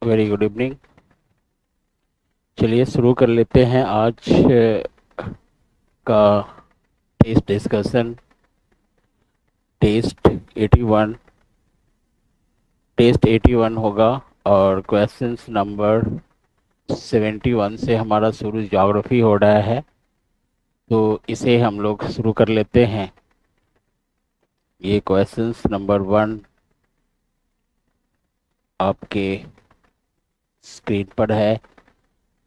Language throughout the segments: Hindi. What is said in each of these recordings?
Very good evening. चलिए शुरू कर लेते हैं आज का टेस्ट डिस्कशन। टेस्ट 81 टेस्ट 81 होगा और क्वेश्चंस नंबर 71 से हमारा शुरू ज्योग्राफी हो रहा है, तो इसे हम लोग शुरू कर लेते हैं। ये क्वेश्चंस नंबर 1 आपके स्क्रीन पर है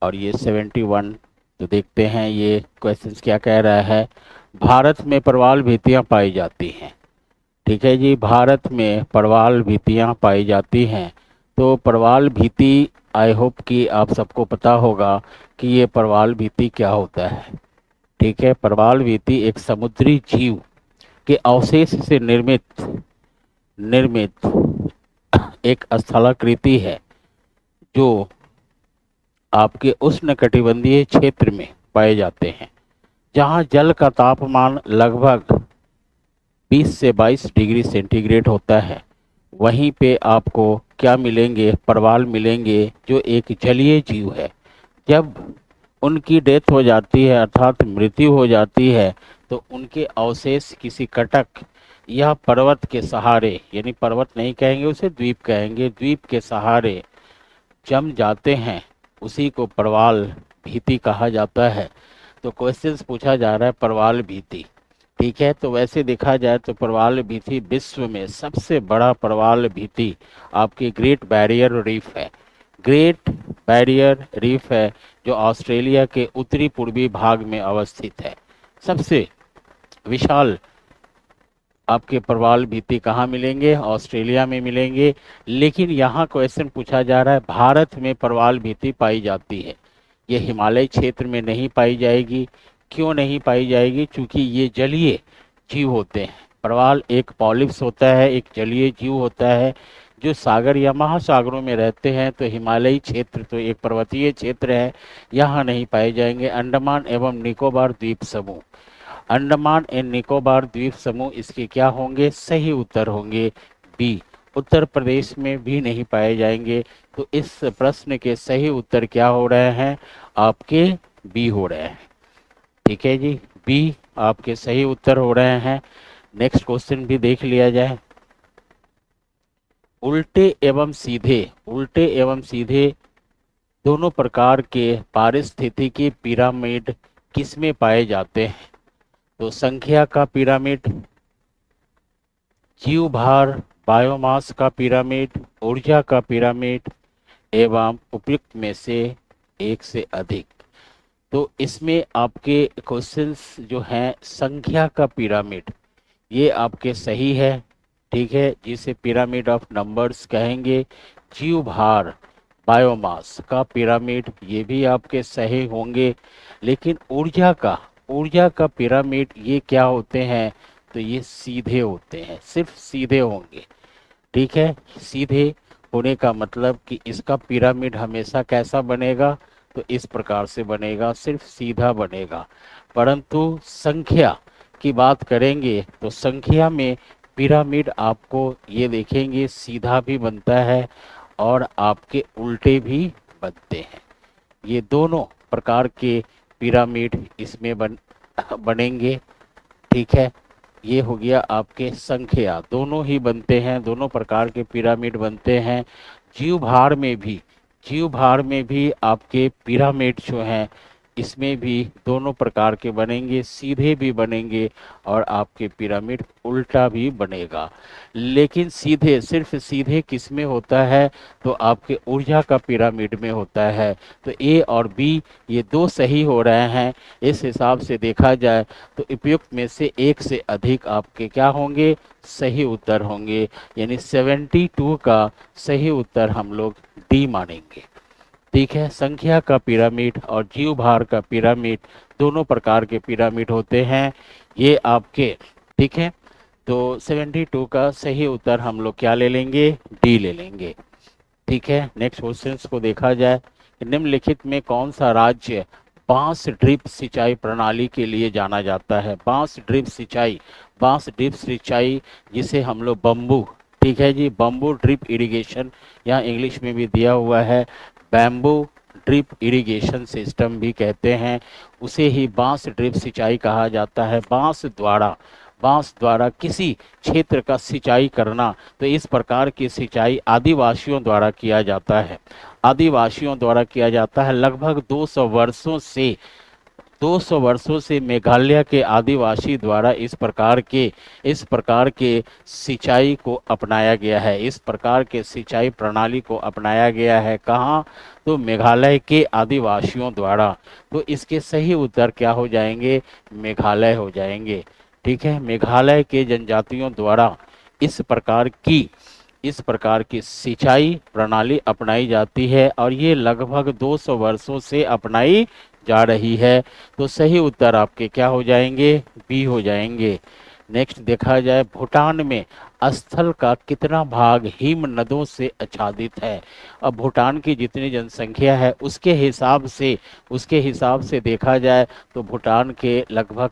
और ये 71। तो देखते हैं ये क्वेश्चंस क्या कह रहा है। भारत में प्रवाल भित्तियां पाई जाती हैं। ठीक है जी, भारत में प्रवाल भित्तियां पाई जाती हैं। तो प्रवाल भित्ति, आई होप कि आप सबको पता होगा कि ये प्रवाल भित्ति क्या होता है। ठीक है, प्रवाल भित्ति एक समुद्री जीव के अवशेष से निर्मित निर्मित एक स्थलाकृति है जो आपके उष्णकटिबंधीय क्षेत्र में पाए जाते हैं, जहां जल का तापमान लगभग 20 से 22 डिग्री सेंटीग्रेड होता है। वहीं पे आपको क्या मिलेंगे? प्रवाल मिलेंगे, जो एक जलीय जीव है। जब उनकी डेथ हो जाती है अर्थात मृत्यु हो जाती है, तो उनके अवशेष किसी कटक या पर्वत के सहारे, यानी पर्वत नहीं कहेंगे उसे, द्वीप कहेंगे, द्वीप के सहारे जम जाते हैं। उसी को प्रवाल भीति कहा जाता है। तो क्वेश्चंस पूछा जा रहा है प्रवाल भीति। ठीक है, तो वैसे देखा जाए तो प्रवाल भीति विश्व में सबसे बड़ा प्रवाल भीति आपकी ग्रेट बैरियर रीफ है। ग्रेट बैरियर रीफ है जो ऑस्ट्रेलिया के उत्तरी पूर्वी भाग में अवस्थित है। सबसे विशाल आपके प्रवाल भित्ति कहाँ मिलेंगे? ऑस्ट्रेलिया में मिलेंगे। लेकिन यहाँ क्वेश्चन पूछा जा रहा है भारत में प्रवाल भित्ति पाई जाती है, ये हिमालय क्षेत्र में नहीं पाई जाएगी। क्यों नहीं पाई जाएगी? क्योंकि ये जलीय जीव होते हैं। प्रवाल एक पॉलिप्स होता है, एक जलीय जीव होता है जो सागर या महासागरों में रहते हैं। तो हिमालयी क्षेत्र तो एक पर्वतीय क्षेत्र है, यहाँ नहीं पाए जाएंगे। अंडमान एवं निकोबार द्वीप समूह, अंडमान एंड निकोबार द्वीप समूह इसके क्या होंगे? सही उत्तर होंगे बी। उत्तर प्रदेश में भी नहीं पाए जाएंगे। तो इस प्रश्न के सही उत्तर क्या हो रहे हैं? आपके बी हो रहे हैं। ठीक है जी, बी आपके सही उत्तर हो रहे हैं। नेक्स्ट क्वेश्चन भी देख लिया जाए। उल्टे एवं सीधे, उल्टे एवं सीधे दोनों प्रकार के पारिस्थितिकी पिरामिड किसमें पाए जाते हैं? तो संख्या का पिरामिड, जीव भार, बायोमास का पिरामिड, ऊर्जा का पिरामिड एवं उपयुक्त में से एक से अधिक। तो इसमें आपके क्वेश्चंस जो हैं संख्या का पिरामिड, ये आपके सही है। ठीक है, जिसे पिरामिड ऑफ नंबर्स कहेंगे। जीव भार, बायोमास का पिरामिड, ये भी आपके सही होंगे। लेकिन ऊर्जा का पिरामिड ये क्या होते हैं? तो ये सीधे होते हैं, सिर्फ सीधे होंगे। ठीक है, सीधे होने का मतलब कि इसका पिरामिड हमेशा कैसा बनेगा? तो इस प्रकार से बनेगा, सिर्फ सीधा बनेगा। परंतु संख्या की बात करेंगे तो संख्या में पिरामिड आपको ये देखेंगे सीधा भी बनता है और आपके उल्टे भी बनते हैं। ये दोनों प्रकार के पिरामिड इसमें बनेंगे। ठीक है, ये हो गया आपके संख्या, दोनों ही बनते हैं, दोनों प्रकार के पिरामिड बनते हैं। जीव भार में भी, जीव भार में भी आपके पिरामिड जो हैं इसमें भी दोनों प्रकार के बनेंगे, सीधे भी बनेंगे और आपके पिरामिड उल्टा भी बनेगा। लेकिन सीधे, सिर्फ सीधे किस में होता है? तो आपके ऊर्जा का पिरामिड में होता है। तो ए और बी ये दो सही हो रहे हैं। इस हिसाब से देखा जाए तो उपयुक्त में से एक से अधिक आपके क्या होंगे? सही उत्तर होंगे। यानी 72 का सही उत्तर हम लोग डी मानेंगे। ठीक है, संख्या का पिरामिड और जीव भार का पिरामिड दोनों प्रकार के पिरामिड होते हैं ये आपके। ठीक है, तो 72 का सही उत्तर हम लोग क्या ले लेंगे? डी ले लेंगे। ठीक है, नेक्स्ट क्वेश्चन को देखा जाए। निम्नलिखित में कौन सा राज्य बांस ड्रिप सिंचाई प्रणाली के लिए जाना जाता है? बांस ड्रिप सिंचाई, बांस ड्रिप सिंचाई जिसे हम लोग बम्बू, ठीक है जी, बम्बू ड्रिप इरिगेशन, यहाँ इंग्लिश में भी दिया हुआ है, बैम्बू ड्रिप इरिगेशन सिस्टम भी कहते हैं। उसे ही बांस ड्रिप सिंचाई कहा जाता है। बांस द्वारा किसी क्षेत्र का सिंचाई करना, तो इस प्रकार की सिंचाई आदिवासियों द्वारा किया जाता है। आदिवासियों द्वारा किया जाता है। लगभग 200 वर्षों से मेघालय के आदिवासी द्वारा इस प्रकार के सिंचाई को अपनाया गया है। इस प्रकार के सिंचाई प्रणाली को अपनाया गया है। कहाँ? तो मेघालय के आदिवासियों द्वारा। तो इसके सही उत्तर क्या हो जाएंगे? मेघालय हो जाएंगे। ठीक है, मेघालय के जनजातियों द्वारा इस प्रकार की इस प्रकार की सिंचाई प्रणाली अपनाई जाती है और ये लगभग 200 वर्षों से अपनाई जा रही है। तो सही उत्तर आपके क्या हो जाएंगे? बी हो जाएंगे। नेक्स्ट देखा जाए, भूटान में स्थल का कितना भाग हिम नदों से आच्छादित है? अब भूटान की जितनी जनसंख्या है उसके हिसाब से देखा जाए तो भूटान के लगभग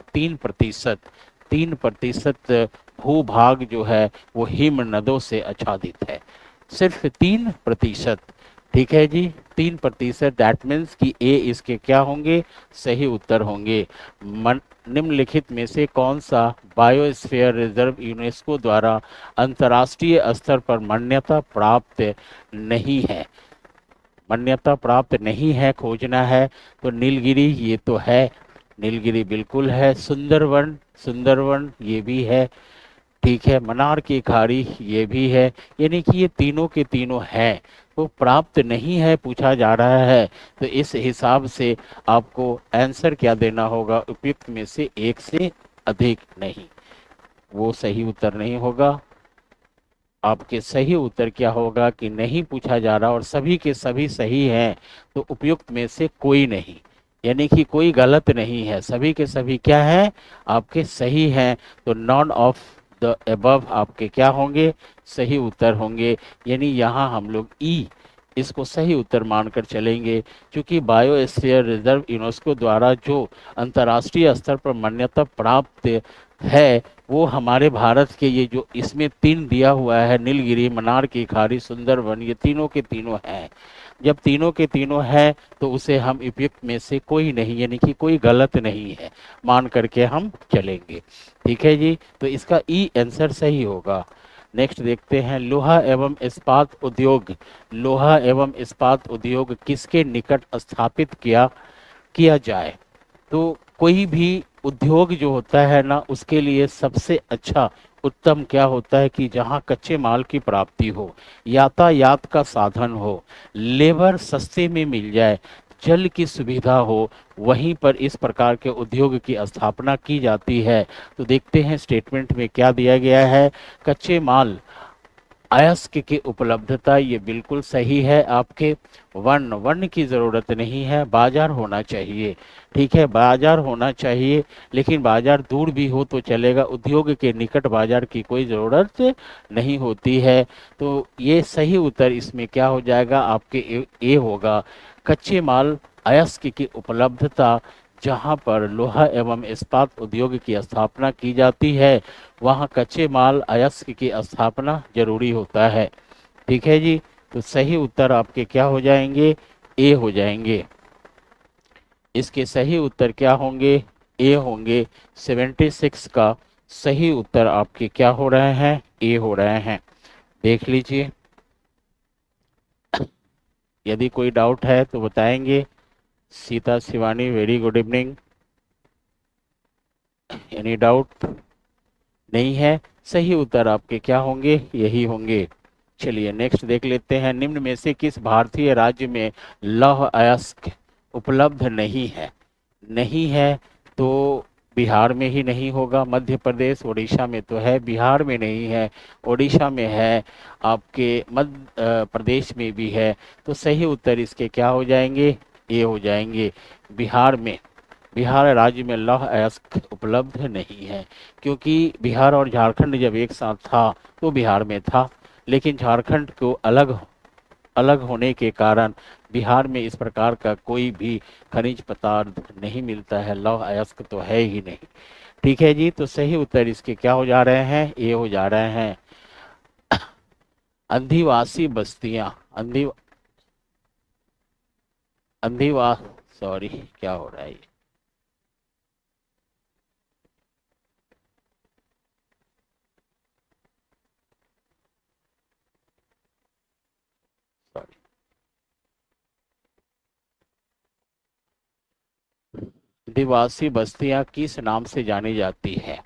3% भूभाग जो है वो हिम नदों से आच्छादित है। सिर्फ 3%। ठीक है जी, 3%। दैट मीन्स कि ए इसके क्या होंगे? सही उत्तर होंगे। निम्नलिखित में से कौन सा बायोस्फीयर रिजर्व यूनेस्को द्वारा अंतर्राष्ट्रीय स्तर पर मान्यता प्राप्त नहीं है? मान्यता प्राप्त नहीं है, खोजना है तो नीलगिरी ये तो है, नीलगिरी बिल्कुल है। सुंदरवन ये भी है। ठीक है, मनार की खाड़ी ये भी है। यानी कि ये तीनों के तीनों हैं, तो प्राप्त नहीं है पूछा जा रहा है। तो इस हिसाब से आपको आंसर क्या देना होगा? उपयुक्त में से एक से अधिक नहीं, वो सही उत्तर नहीं होगा। आपके सही उत्तर क्या होगा कि नहीं पूछा जा रहा और सभी के सभी सही हैं, तो उपयुक्त में से कोई नहीं, यानी कि कोई गलत नहीं है, सभी के सभी क्या है? आपके सही हैं। तो नॉन ऑफ द एबव आपके क्या होंगे? सही उत्तर होंगे। यानी यहाँ हम लोग ई इसको सही उत्तर मानकर चलेंगे, क्योंकि बायोस्फीयर रिजर्व यूनेस्को द्वारा जो अंतर्राष्ट्रीय स्तर पर मान्यता प्राप्त है वो हमारे भारत के ये जो इसमें 3 दिया हुआ है, नीलगिरी, मनार की खाड़ी, सुंदरवन, ये तीनों के तीनों हैं। जब तीनों के तीनों हैं तो उसे हम उपयुक्त में से कोई नहीं, यानी कि कोई गलत नहीं है, मान करके हम चलेंगे। ठीक है जी, तो इसका ई आंसर सही होगा। नेक्स्ट देखते हैं, लोहा एवं इस्पात उद्योग किसके निकट स्थापित किया जाए? तो कोई भी उद्योग जो होता है ना, उसके लिए सबसे अच्छा उत्तम क्या होता है कि जहाँ कच्चे माल की प्राप्ति हो, यातायात का साधन हो, लेबर सस्ते में मिल जाए, जल की सुविधा हो, वहीं पर इस प्रकार के उद्योग की स्थापना की जाती है। तो देखते हैं स्टेटमेंट में क्या दिया गया है। कच्चे माल अयस्क की उपलब्धता, ये बिल्कुल सही है आपके। वन की ज़रूरत नहीं है, बाजार होना चाहिए। ठीक है, बाजार होना चाहिए, लेकिन बाजार दूर भी हो तो चलेगा, उद्योग के निकट बाजार की कोई ज़रूरत नहीं होती है। तो ये सही उत्तर इसमें क्या हो जाएगा? आपके ए होगा। कच्चे माल अयस्क की उपलब्धता, जहाँ पर लोहा एवं इस्पात उद्योग की स्थापना की जाती है वहाँ कच्चे माल अयस्क की स्थापना जरूरी होता है। ठीक है जी, तो सही उत्तर आपके क्या हो जाएंगे? ए हो जाएंगे। इसके सही उत्तर क्या होंगे? ए होंगे। 76 का सही उत्तर आपके क्या हो रहे हैं? ए हो रहे हैं। देख लीजिए, यदि कोई डाउट है तो बताएंगे। Sita Shivani, very good evening. Any doubt? नहीं है, सही उत्तर आपके क्या होंगे? यही होंगे। चलिए नेक्स्ट देख लेते हैं, निम्न में से किस भारतीय राज्य में लौह अयस्क उपलब्ध नहीं है? नहीं है तो बिहार में ही नहीं होगा, मध्य प्रदेश, उड़ीसा में तो है, बिहार में नहीं है, उड़ीसा में है, आपके मध्य प्रदेश में भी है। तो सही उत्तर इसके क्या हो जाएंगे? ए हो जाएंगे। बिहार राज्य में लौह अयस्क उपलब्ध नहीं है, क्योंकि बिहार और झारखंड जब एक साथ था तो बिहार में था, लेकिन झारखंड को अलग अलग होने के कारण बिहार में इस प्रकार का कोई भी खनिज पदार्थ नहीं मिलता है, लौह अयस्क तो है ही नहीं। ठीक है जी, तो सही उत्तर इसके क्या हो जा रहे हैं? ए हो जा रहे हैं। अधिवासी बस्तियां, अंधीवा सॉरी, क्या हो रहा है ये, सॉरी। आदिवासी बस्तियां किस नाम से जानी जाती है?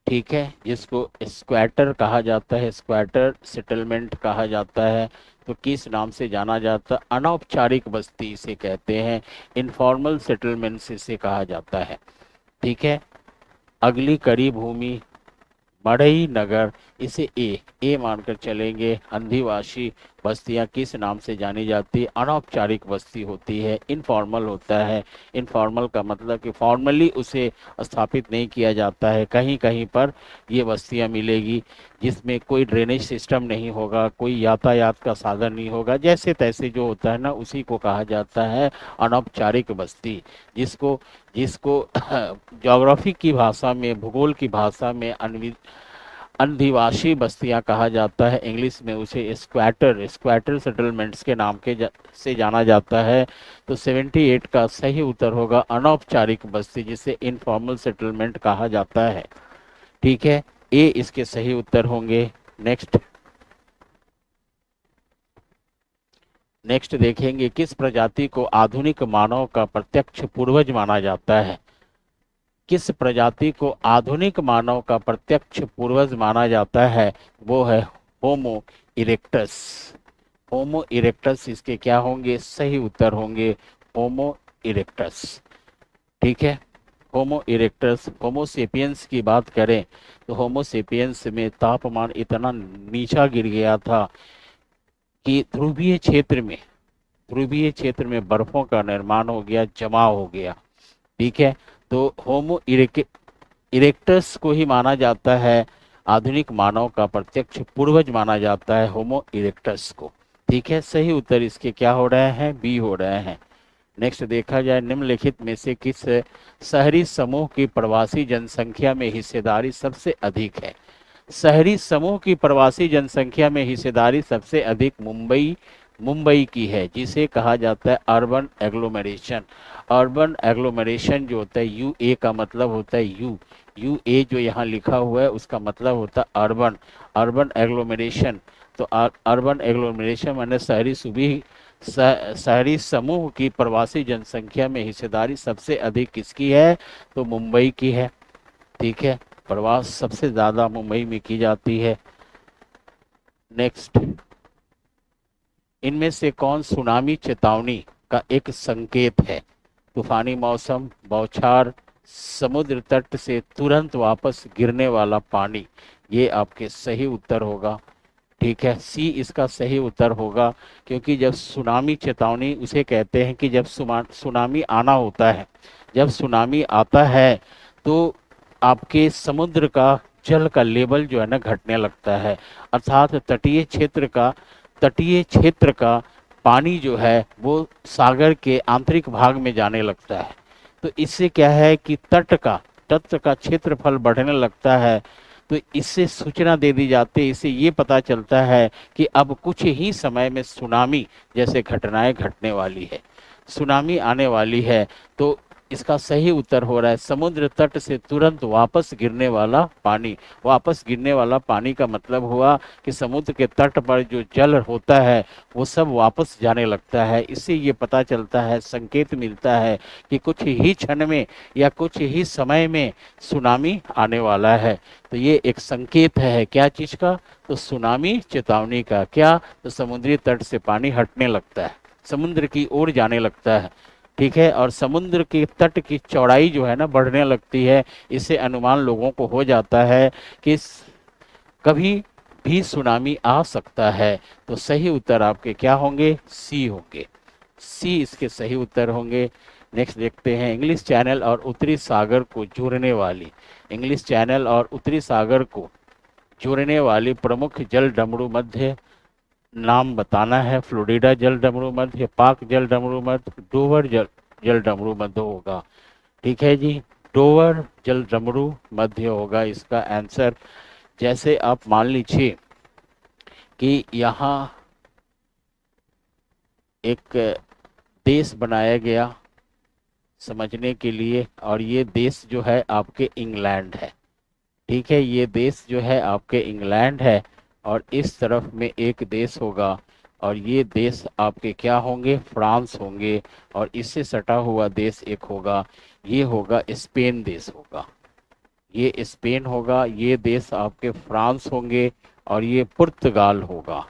ठीक है, जिसको स्क्वाटर कहा जाता है, स्क्वाटर सेटलमेंट कहा जाता है, तो किस नाम से जाना जाता है? अनौपचारिक बस्ती इसे कहते हैं, इनफॉर्मल सेटलमेंट्स इसे कहा जाता है। ठीक है, अगली कड़ी भूमि मड़ई नगर, इसे ए मानकर चलेंगे। अंधिवासी बस्तियां किस नाम से जानी जाती है? अनौपचारिक बस्ती होती है, इनफॉर्मल होता है। इनफॉर्मल का मतलब कि फॉर्मली उसे स्थापित नहीं किया जाता है। कहीं कहीं पर ये बस्तियां मिलेगी जिसमें कोई ड्रेनेज सिस्टम नहीं होगा, कोई यातायात का साधन नहीं होगा, जैसे तैसे जो होता है ना, उसी को कहा जाता है अनौपचारिक बस्ती। जिसको जिसको ज्योग्राफी की भाषा में, भूगोल की भाषा में अधिवासी बस्तियां कहा जाता है। इंग्लिश में उसे स्क्वाटर सेटलमेंट्स के नाम से जाना जाता है। तो 78 का सही उत्तर होगा अनौपचारिक बस्ती, जिसे इनफॉर्मल सेटलमेंट कहा जाता है। ठीक है, ए इसके सही उत्तर होंगे। नेक्स्ट नेक्स्ट देखेंगे, किस प्रजाति को आधुनिक मानव का प्रत्यक्ष पूर्वज माना जाता है? किस प्रजाति को आधुनिक मानव का प्रत्यक्ष पूर्वज माना जाता है? वो है होमो इरेक्टस। होमो इरेक्टस इसके क्या होंगे? सही उत्तर होंगे होमो इरेक्टस। ठीक है, होमो इरेक्टस। होमोसेपियंस की बात करें तो होमोसेपियंस में तापमान इतना नीचा गिर गया था कि ध्रुवीय क्षेत्र में बर्फों का निर्माण हो गया, जमाव हो गया। ठीक है, तो होमो इरेक्टस को ही माना जाता है, आधुनिक मानव का प्रत्यक्ष पूर्वज माना जाता है होमो इरेक्टस को। ठीक है, सही उत्तर इसके क्या हो रहे हैं? बी हो रहे हैं। नेक्स्ट देखा जाए, निम्नलिखित में से किस शहरी समूह की प्रवासी जनसंख्या में हिस्सेदारी सबसे अधिक है? शहरी समूह की प्रवासी जनसंख्या में हिस्सेदारी सबसे अधिक मुंबई की है, जिसे कहा जाता है अर्बन एग्लोमरेशन। अर्बन एग्लोमरेशन जो होता है, यू ए का मतलब होता है यू ए जो यहाँ लिखा हुआ है उसका मतलब होता है अर्बन एग्लोमरेशन। तो अर्बन एग्लोमरेशन माने शहरी समूह की प्रवासी जनसंख्या में हिस्सेदारी सबसे अधिक किसकी है? तो मुंबई की है। ठीक है, प्रवास सबसे ज्यादा मुंबई में की जाती है। नेक्स्ट, इनमें से कौन सुनामी चेतावनी का एक संकेत है? तूफानी मौसम, बौछार, समुद्र तट से तुरंत वापस गिरने वाला पानी। ये आपके सही उत्तर होगा। ठीक है, सी इसका सही उत्तर होगा, क्योंकि जब सुनामी चेतावनी उसे कहते हैं कि जब सुनामी आना होता है, जब सुनामी आता है तो आपके समुद्र का जल का लेवल जो है ना घटने लगता है, अर्थात तटीय क्षेत्र का पानी जो है वो सागर के आंतरिक भाग में जाने लगता है। तो इससे क्या है कि तट का क्षेत्रफल बढ़ने लगता है। तो इससे सूचना दे दी जाती है, इससे ये पता चलता है कि अब कुछ ही समय में सुनामी जैसे घटनाएं घटने वाली है, सुनामी आने वाली है। तो इसका सही उत्तर हो रहा है समुद्र तट से तुरंत वापस गिरने वाला पानी। वापस गिरने वाला पानी का मतलब हुआ कि समुद्र के तट पर जो जल होता है वो सब वापस जाने लगता है। इससे ये पता चलता है, संकेत मिलता है कि कुछ ही क्षण में या कुछ ही समय में सुनामी आने वाला है। तो ये एक संकेत है क्या चीज का? तो सुनामी चेतावनी का। क्या? तो समुद्री तट से पानी हटने लगता है, समुद्र की ओर जाने लगता है। ठीक है, और समुद्र के तट की चौड़ाई जो है ना बढ़ने लगती है। इससे अनुमान लोगों को हो जाता है कि कभी भी सुनामी आ सकता है। तो सही उत्तर आपके क्या होंगे? सी होंगे। सी इसके सही उत्तर होंगे। नेक्स्ट देखते हैं, इंग्लिश चैनल और उत्तरी सागर को जोड़ने वाली प्रमुख जल डमरू मध्य नाम बताना है। फ्लोरिडा जल डमरू मध्य, पाक जल डमरू मध्य, डोवर जल डमरू मध्य होगा। ठीक है जी, डोवर जल डमरू मध्य होगा इसका आंसर। जैसे आप मान लीजिए कि यहाँ एक देश बनाया गया समझने के लिए, और ये देश जो है आपके इंग्लैंड है। ठीक है, ये देश जो है आपके इंग्लैंड है, और इस तरफ में एक देश होगा, और ये देश आपके क्या होंगे, फ्रांस होंगे। और इससे सटा हुआ देश एक होगा, ये होगा स्पेन देश होगा, ये स्पेन होगा, ये देश आपके फ्रांस होंगे, और ये पुर्तगाल होगा,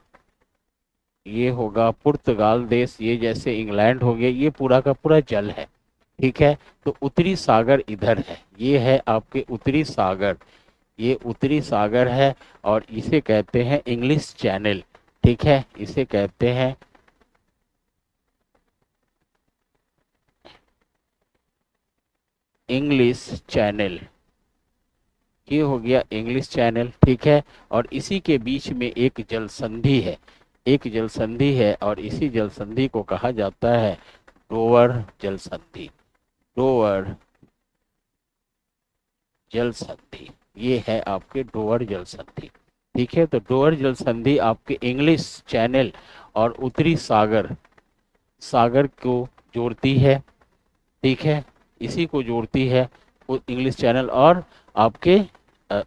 ये होगा पुर्तगाल देश। ये जैसे इंग्लैंड हो गया, ये पूरा का पूरा जल है। ठीक है, तो उत्तरी सागर इधर है, ये है आपके उत्तरी सागर, ये उत्तरी सागर है, और इसे कहते हैं इंग्लिश चैनल। ठीक है, इसे कहते हैं इंग्लिश चैनल, ये हो गया इंग्लिश चैनल। ठीक है, और इसी के बीच में एक जल संधि है, एक जल संधि है, और इसी जल संधि को कहा जाता है डोवर जल संधि, डोवर जल संधि, ये है आपके डोवर जल संधि। ठीक है, तो डोवर जल संधि आपके इंग्लिश चैनल और उत्तरी सागर, सागर को जोड़ती है। ठीक है, इसी को जोड़ती है इंग्लिश चैनल और आपके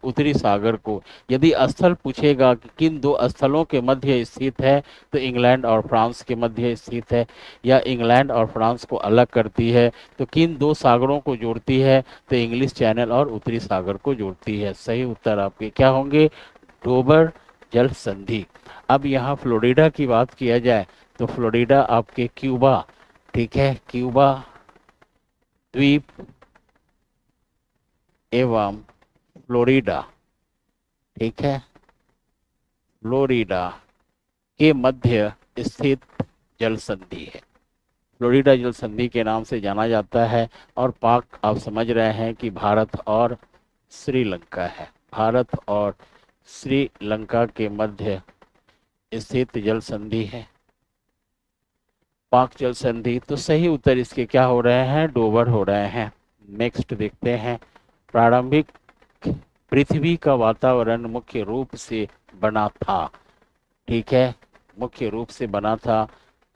उत्तरी सागर को। यदि स्थल पूछेगा कि किन दो स्थलों के मध्य स्थित है, तो इंग्लैंड और फ्रांस के मध्य स्थित है, या इंग्लैंड और फ्रांस को अलग करती है, तो किन दो सागरों को जोड़ती है, तो इंग्लिश चैनल और उत्तरी सागर को जोड़ती है। सही उत्तर आपके क्या होंगे, डोबर जल संधि। अब यहाँ फ्लोरिडा की बात किया जाए, तो फ्लोरिडा आपके क्यूबा, ठीक है, क्यूबा द्वीप एवं फ्लोरिडा, ठीक है, फ्लोरिडा के मध्य स्थित जल संधि है, फ्लोरिडा जल संधि के नाम से जाना जाता है। और पाक आप समझ रहे हैं कि भारत और श्रीलंका है, भारत और श्रीलंका के मध्य स्थित जल संधि है, पाक जल संधि। तो सही उत्तर इसके क्या हो रहे हैं, डोबर हो रहे हैं। नेक्स्ट देखते हैं, प्रारंभिक पृथ्वी का वातावरण मुख्य रूप से बना था। ठीक है, मुख्य रूप से बना था,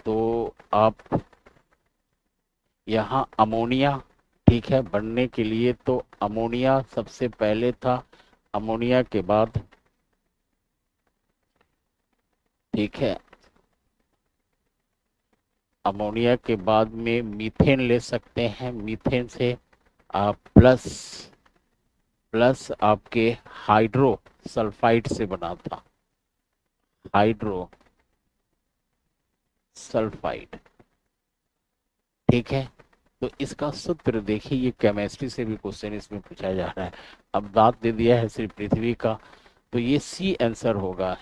तो आप यहाँ अमोनिया, ठीक है, बनने के लिए तो अमोनिया सबसे पहले था, अमोनिया के बाद, ठीक है, अमोनिया के बाद में मीथेन ले सकते हैं, मीथेन से आप प्लस आपके हाइड्रो सल्फाइड से बना था, हाइड्रो सल्फाइड। ठीक है, तो इसका सूत्र देखिए, ये केमिस्ट्री से भी क्वेश्चन इसमें पूछा जा रहा है। अब बात दे दिया है सिर्फ पृथ्वी का, तो ये सी आंसर होगा।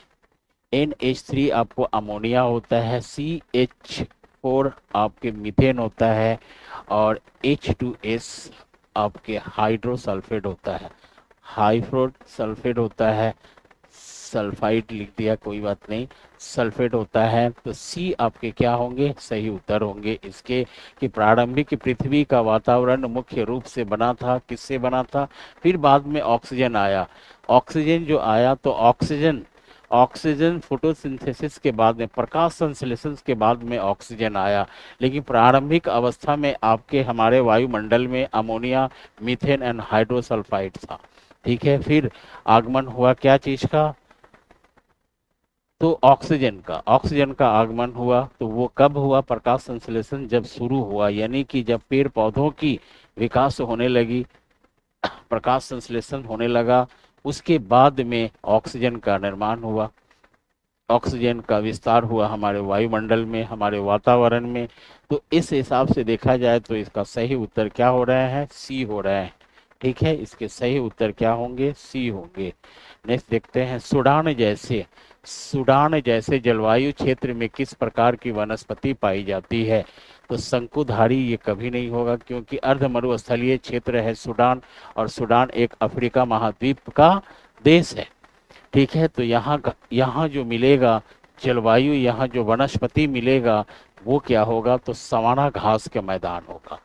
NH3 आपको अमोनिया होता है, CH4 आपके मीथेन होता है, और H2S आपके हाइड्रोसल्फेट होता है, हाइड्रो सल्फेट होता है, सल्फाइड लिख दिया कोई बात नहीं, सल्फेट होता है। तो सी आपके क्या होंगे, सही उत्तर होंगे इसके, कि प्रारंभिक पृथ्वी का वातावरण मुख्य रूप से बना था, किससे बना था, फिर बाद में ऑक्सीजन आया, ऑक्सीजन जो आया तो ऑक्सीजन, ऑक्सीजन फोटोसिंथेसिस के बाद में, प्रकाश संश्लेषण के बाद में ऑक्सीजन आया, लेकिन प्रारंभिक अवस्था में आपके हमारे वायुमंडल में अमोनिया, मीथेन एंड हाइड्रोसल्फाइड था। ठीक है, फिर आगमन हुआ क्या चीज का, तो ऑक्सीजन का आगमन हुआ। तो वो कब हुआ, प्रकाश संश्लेषण जब शुरू हुआ, यानी कि जब पेड़ पौधों की विकास होने लगी, प्रकाश संश्लेषण होने लगा, उसके बाद में ऑक्सीजन का निर्माण हुआ, ऑक्सीजन का विस्तार हुआ हमारे वायुमंडल में, हमारे वातावरण में। तो इस हिसाब से देखा जाए तो इसका सही उत्तर क्या हो रहा है, सी हो रहा है। ठीक है, इसके सही उत्तर क्या होंगे, सी होंगे। नेक्स्ट देखते हैं, सूडान जैसे जलवायु क्षेत्र में किस प्रकार की वनस्पति पाई जाती है, तो शंकुधारी ये कभी नहीं होगा, क्योंकि अर्ध मरुस्थलीय क्षेत्र है सूडान, और सूडान एक अफ्रीका महाद्वीप का देश है। ठीक है, तो यहाँ जो मिलेगा जलवायु, यहाँ जो वनस्पति मिलेगा वो क्या होगा, तो सवाना घास का मैदान होगा,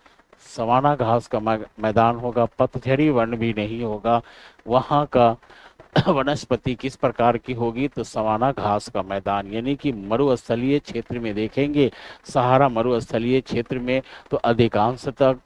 सवाना घास का मैदान होगा, पतझड़ी वन भी नहीं होगा, वहाँ का वनस्पति किस प्रकार की होगी, तो सवाना घास का मैदान, यानी कि मरुस्थलीय क्षेत्र में देखेंगे, सहारा मरुस्थलीय क्षेत्र में तो अधिकांशतः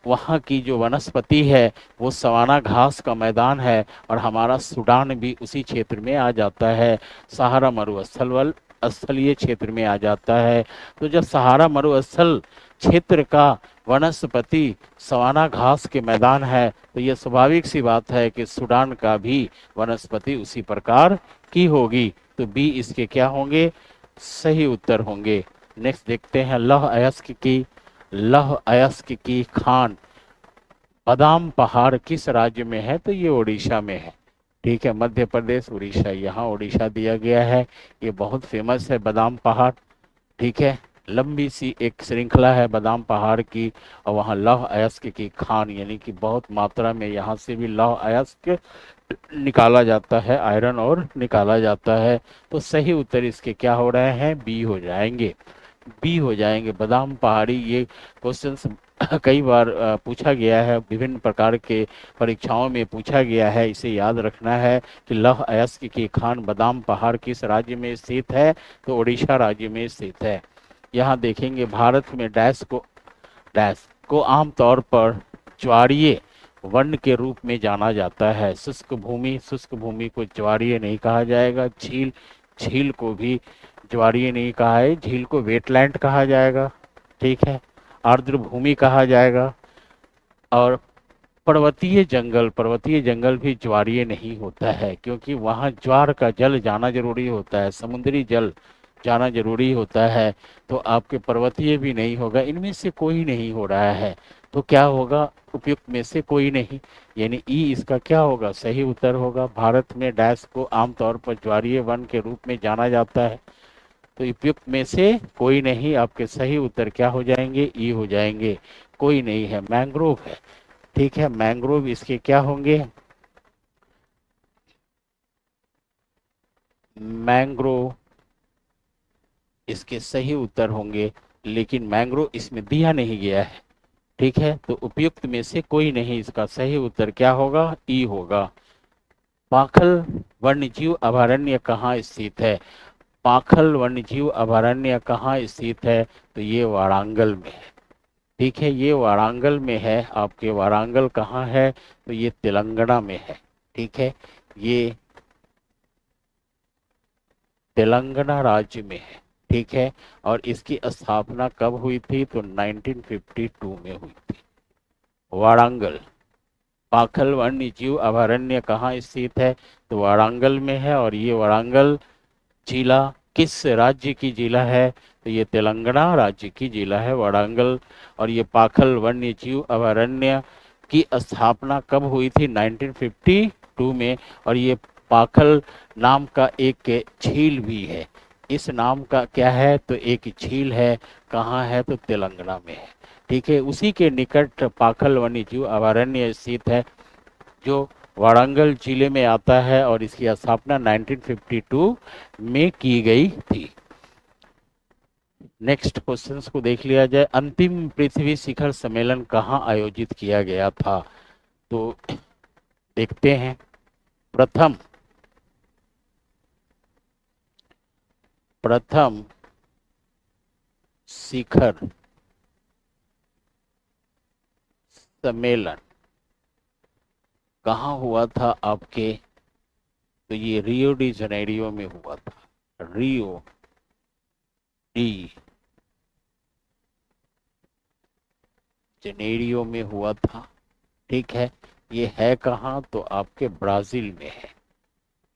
वहाँ की जो वनस्पति है वो सवाना घास का मैदान है। और हमारा सूडान भी उसी क्षेत्र में आ जाता है, सहारा मरुस्थल स्थलीय क्षेत्र में आ जाता है। तो जब सहारा मरुस्थल क्षेत्र का वनस्पति सवाना घास के मैदान है, तो यह स्वाभाविक सी बात है कि सूडान का भी वनस्पति उसी प्रकार की होगी। तो बी इसके क्या होंगे, सही उत्तर होंगे। नेक्स्ट देखते हैं लौह अयस्क की खान बादाम पहाड़ किस राज्य में है, तो ये उड़ीसा में है। ठीक है, मध्य प्रदेश उड़ीसा, यहाँ उड़ीसा दिया गया है। ये बहुत फेमस है बादाम पहाड़। ठीक है, लंबी सी एक श्रृंखला है बादाम पहाड़ की, और वहाँ लौह अयस्क की खान, यानी कि बहुत मात्रा में यहाँ से भी लौह अयस्क निकाला जाता है, आयरन और निकाला जाता है। तो सही उत्तर इसके क्या हो रहे हैं, बी हो जाएंगे, बी हो जाएंगे बादाम पहाड़ी। ये क्वेश्चन कई बार पूछा गया है, विभिन्न प्रकार के परीक्षाओं में पूछा गया है। इसे याद रखना है कि लौह अयस्क की खान बादाम पहाड़ किस राज्य में स्थित है, तो उड़ीसा राज्य में स्थित है। यहाँ देखेंगे भारत में डैश को आमतौर पर ज्वारीय वन के रूप में जाना जाता है। शुष्क भूमि को ज्वारीय नहीं कहा जाएगा, झील को भी ज्वारीय नहीं कहा है, झील को वेटलैंड कहा जाएगा। ठीक है, आर्द्र भूमि कहा जाएगा। और पर्वतीय जंगल भी ज्वारीय नहीं होता है, क्योंकि वहाँ ज्वार का जल जाना जरूरी होता है, समुद्री जल जाना जरूरी होता है। तो आपके पर्वतीय भी नहीं होगा, इनमें से कोई नहीं हो रहा है। तो क्या होगा, उपयुक्त में से कोई नहीं, यानी ई इसका क्या होगा, सही उत्तर होगा। भारत में डैश को आमतौर पर ज्वारीय वन के रूप में जाना जाता है, तो उपयुक्त में से कोई नहीं। आपके सही उत्तर क्या हो जाएंगे, ई हो जाएंगे, कोई नहीं है, मैंग्रोव है। ठीक है, मैंग्रोव इसके क्या होंगे, मैंग्रोव इसके सही उत्तर होंगे, लेकिन मैंग्रोव इसमें दिया नहीं गया है। ठीक है, तो उपयुक्त में से कोई नहीं, इसका सही उत्तर क्या होगा, ई होगा। पाखल वन्यजीव अभयारण्य कहाँ स्थित है, पाखल वन्यजीव अभयारण्य कहाँ स्थित है, तो ये वारांगल में है। ठीक है, ये वारांगल में है। आपके वारांगल कहाँ है, तो ये तेलंगाना में है। ठीक है, ये तेलंगाना राज्य में है। ठीक है, और इसकी स्थापना कब हुई थी, तो 1952 में हुई थी। वारांगल, पाखल वन्य जीव अभयारण्य कहाँ स्थित है, तो वारांगल में है। और ये वारांगल जिला किस राज्य की जिला है, तो ये तेलंगाना राज्य की जिला है वारांगल। और ये पाखल वन्य जीव अभयारण्य की स्थापना कब हुई थी, 1952 में। और ये पाखल नाम का एक झील भी है, इस नाम का क्या है, तो एक झील है, कहाँ है, तो तेलंगाना में है। ठीक है, उसी के निकट पाखल वन्यजीव अभयारण्य स्थित है, जो वारंगल जिले में आता है, और इसकी स्थापना 1952 में की गई थी। नेक्स्ट क्वेश्चंस को देख लिया जाए। अंतिम पृथ्वी शिखर सम्मेलन कहाँ आयोजित किया गया था, तो देखते हैं। प्रथम शिखर सम्मेलन कहाँ हुआ था आपके, तो ये रियो डी जनेरियो में हुआ था, रियो डी जनेरियो में हुआ था। ठीक है, ये है कहाँ, तो आपके ब्राजील में है,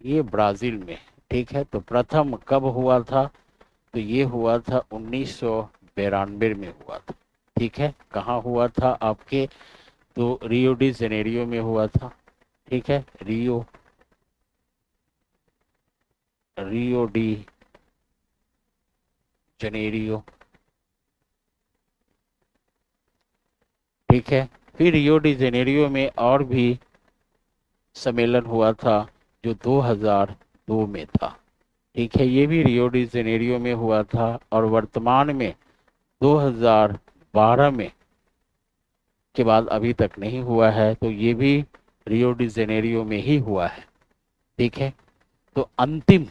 ये ब्राजील में है। ठीक है, तो प्रथम कब हुआ था, तो ये हुआ था 1992 में हुआ था। ठीक है, कहाँ हुआ था आपके, तो रियो डी जेनेरियो में हुआ था। ठीक है, रियो डी जनेरियो। ठीक है, फिर रियो डी जेनेरियो में और भी सम्मेलन हुआ था जो 2002 में था। ठीक है, ये भी रियो डी जेनेरियो में हुआ था। और वर्तमान में 2012 में के बाद अभी तक नहीं हुआ है, तो ये भी रियो डी जेनेरियो में ही हुआ है। ठीक है, तो अंतिम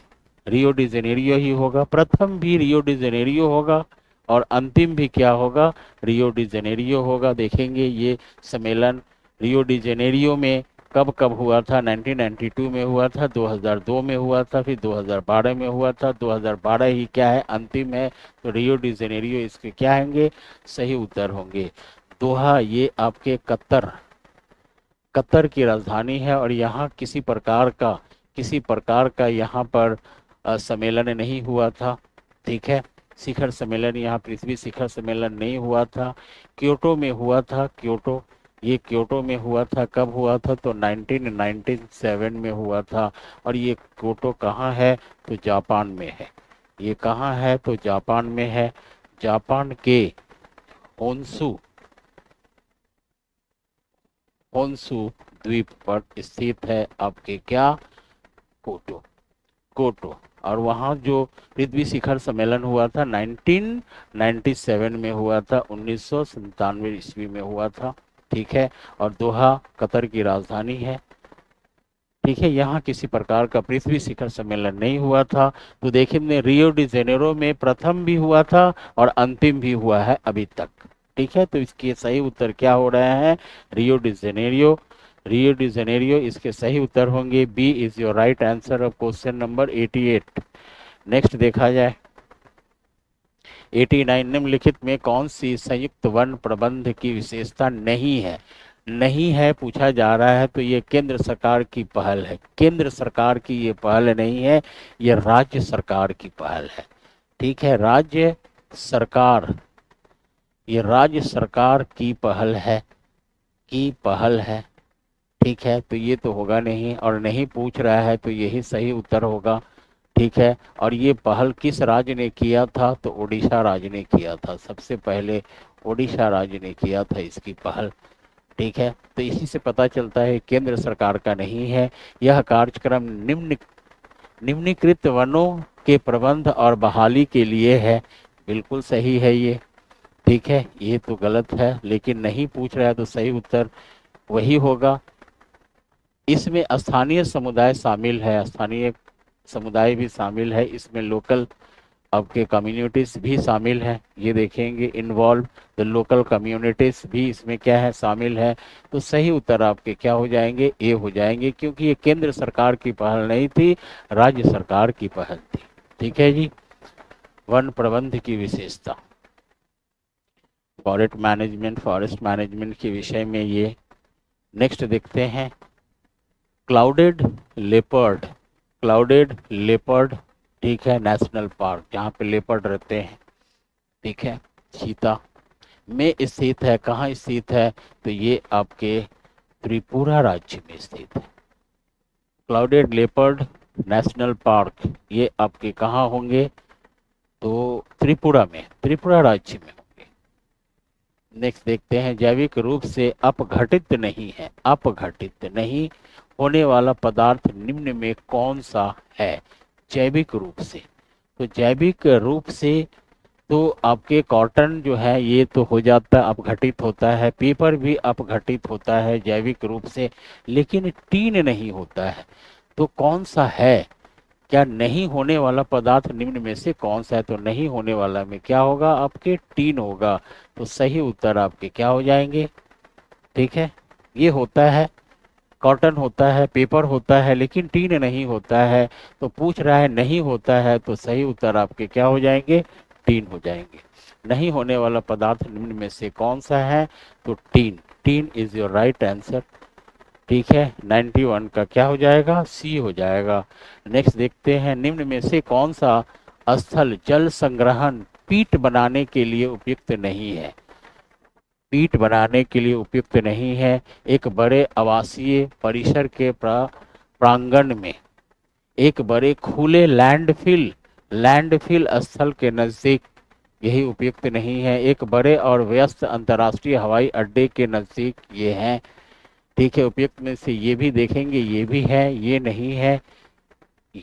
रियो डी जेनेरियो ही होगा, प्रथम भी रियो डी जेनेरियो होगा और अंतिम भी क्या होगा, रियो डी जेनेरियो होगा। देखेंगे ये सम्मेलन रियो डी जेनेरियो में कब कब हुआ था, 1992 में हुआ था, 2002 में हुआ था, फिर 2012 में हुआ था, 2012 ही क्या है, अंतिम है। तो रियो डी जेनेरियो इसके क्या होंगे, सही उत्तर होंगे। दोहा ये आपके कतर, कतर की राजधानी है और यहाँ किसी प्रकार का यहाँ पर सम्मेलन नहीं हुआ था। ठीक है, शिखर सम्मेलन, यहाँ पृथ्वी शिखर सम्मेलन नहीं हुआ था, क्योटो में हुआ था। क्योटो, ये क्योटो में हुआ था, कब हुआ था, तो 1997 में हुआ था। और ये क्योटो कहाँ है, तो जापान में है। ये कहाँ है, तो जापान में है। जापान के होन्शु होन्शु द्वीप पर स्थित है आपके क्या, कोटो, कोटो। और वहाँ जो पृथ्वी शिखर सम्मेलन हुआ था 1997 में हुआ था, 1997 ईस्वी में हुआ था। ठीक है, और दोहा कतर की राजधानी है। ठीक है, यहाँ किसी प्रकार का पृथ्वी शिखर सम्मेलन नहीं हुआ था। तो देखिए रियो डी जेनेरो में प्रथम भी हुआ था और अंतिम भी हुआ है अभी तक। ठीक है, तो इसके सही उत्तर क्या हो रहे हैं, Rio de Janeiro, Rio de Janeiro इसके सही उत्तर होंगे। B is your right answer of question number 88। Next देखा जाए 89, निम्नलिखित में कौन सी संयुक्त वन प्रबंध की विशेषता नहीं है, नहीं है पूछा जा रहा है। तो ये केंद्र सरकार की पहल है, केंद्र सरकार की ये पहल नहीं है, ये राज्य सरकार की पहल है। ठीक है, राज्य सरकार, ये राज्य सरकार की पहल है, की पहल है। ठीक है, तो ये तो होगा नहीं और नहीं पूछ रहा है, तो यही सही उत्तर होगा। ठीक है, और ये पहल किस राज्य ने किया था, तो ओडिशा राज्य ने किया था, सबसे पहले ओडिशा राज्य ने किया था इसकी पहल। ठीक है, तो इसी से पता चलता है केंद्र सरकार का नहीं है। यह कार्यक्रम निम्नलिखित वनों के प्रबंध और बहाली के लिए है। बिल्कुल सही है ये। ठीक है, ये तो गलत है, लेकिन नहीं पूछ रहा है तो सही उत्तर वही होगा। इसमें स्थानीय समुदाय शामिल है, स्थानीय समुदाय भी शामिल है, इसमें लोकल आपके कम्युनिटीज भी शामिल है। ये देखेंगे इन्वॉल्व द लोकल कम्युनिटीज भी इसमें क्या है, शामिल है। तो सही उत्तर आपके क्या हो जाएंगे, ए हो जाएंगे, क्योंकि ये केंद्र सरकार की पहल नहीं थी, राज्य सरकार की पहल थी। ठीक है जी, वन प्रबंध की विशेषता, फॉरेस्ट मैनेजमेंट के विषय में ये। नेक्स्ट देखते हैं क्लाउडेड लेपर्ड, क्लाउडेड लेपर्ड। ठीक है, नेशनल पार्क जहाँ पे लेपर्ड रहते हैं। ठीक है, चीता में स्थित है, कहाँ स्थित है, तो ये आपके त्रिपुरा राज्य में स्थित है। क्लाउडेड लेपर्ड नेशनल पार्क ये आपके कहाँ होंगे, तो त्रिपुरा में, त्रिपुरा राज्य में होंगे। नेक्स्ट देखते हैं जैविक रूप से अपघटित नहीं है, अपघटित नहीं होने वाला पदार्थ निम्न में कौन सा है, जैविक रूप से। तो जैविक रूप से तो आपके कॉटन जो है ये तो हो जाता है, अपघटित होता है, पेपर भी अपघटित होता है जैविक रूप से, लेकिन टीन नहीं होता है। तो कौन सा है, क्या नहीं होने वाला पदार्थ निम्न में से कौन सा है, तो नहीं होने वाला में क्या होगा, आपके टीन होगा। तो सही उत्तर आपके क्या हो जाएंगे। ठीक है, ये होता है, कॉटन होता है, पेपर होता है, लेकिन टीन नहीं होता है। तो पूछ रहा है नहीं होता है, तो सही उत्तर आपके क्या हो जाएंगे, टीन हो जाएंगे। नहीं होने वाला पदार्थ निम्न में से कौन सा है, तो tin, tin is your right answer. ठीक है, 91 का क्या हो जाएगा, सी हो जाएगा। नेक्स्ट देखते हैं निम्न में से कौन सा स्थल जल संग्रहण पीट बनाने के लिए उपयुक्त नहीं है, पीट बनाने के लिए उपयुक्त नहीं है। एक बड़े आवासीय परिसर के प्रांगण में, एक बड़े खुले लैंडफिल स्थल के नजदीक यही उपयुक्त नहीं है। एक बड़े और व्यस्त अंतर्राष्ट्रीय हवाई अड्डे के नजदीक ये हैं। ठीक है, उपयुक्त में से ये भी देखेंगे, ये भी है, ये नहीं है,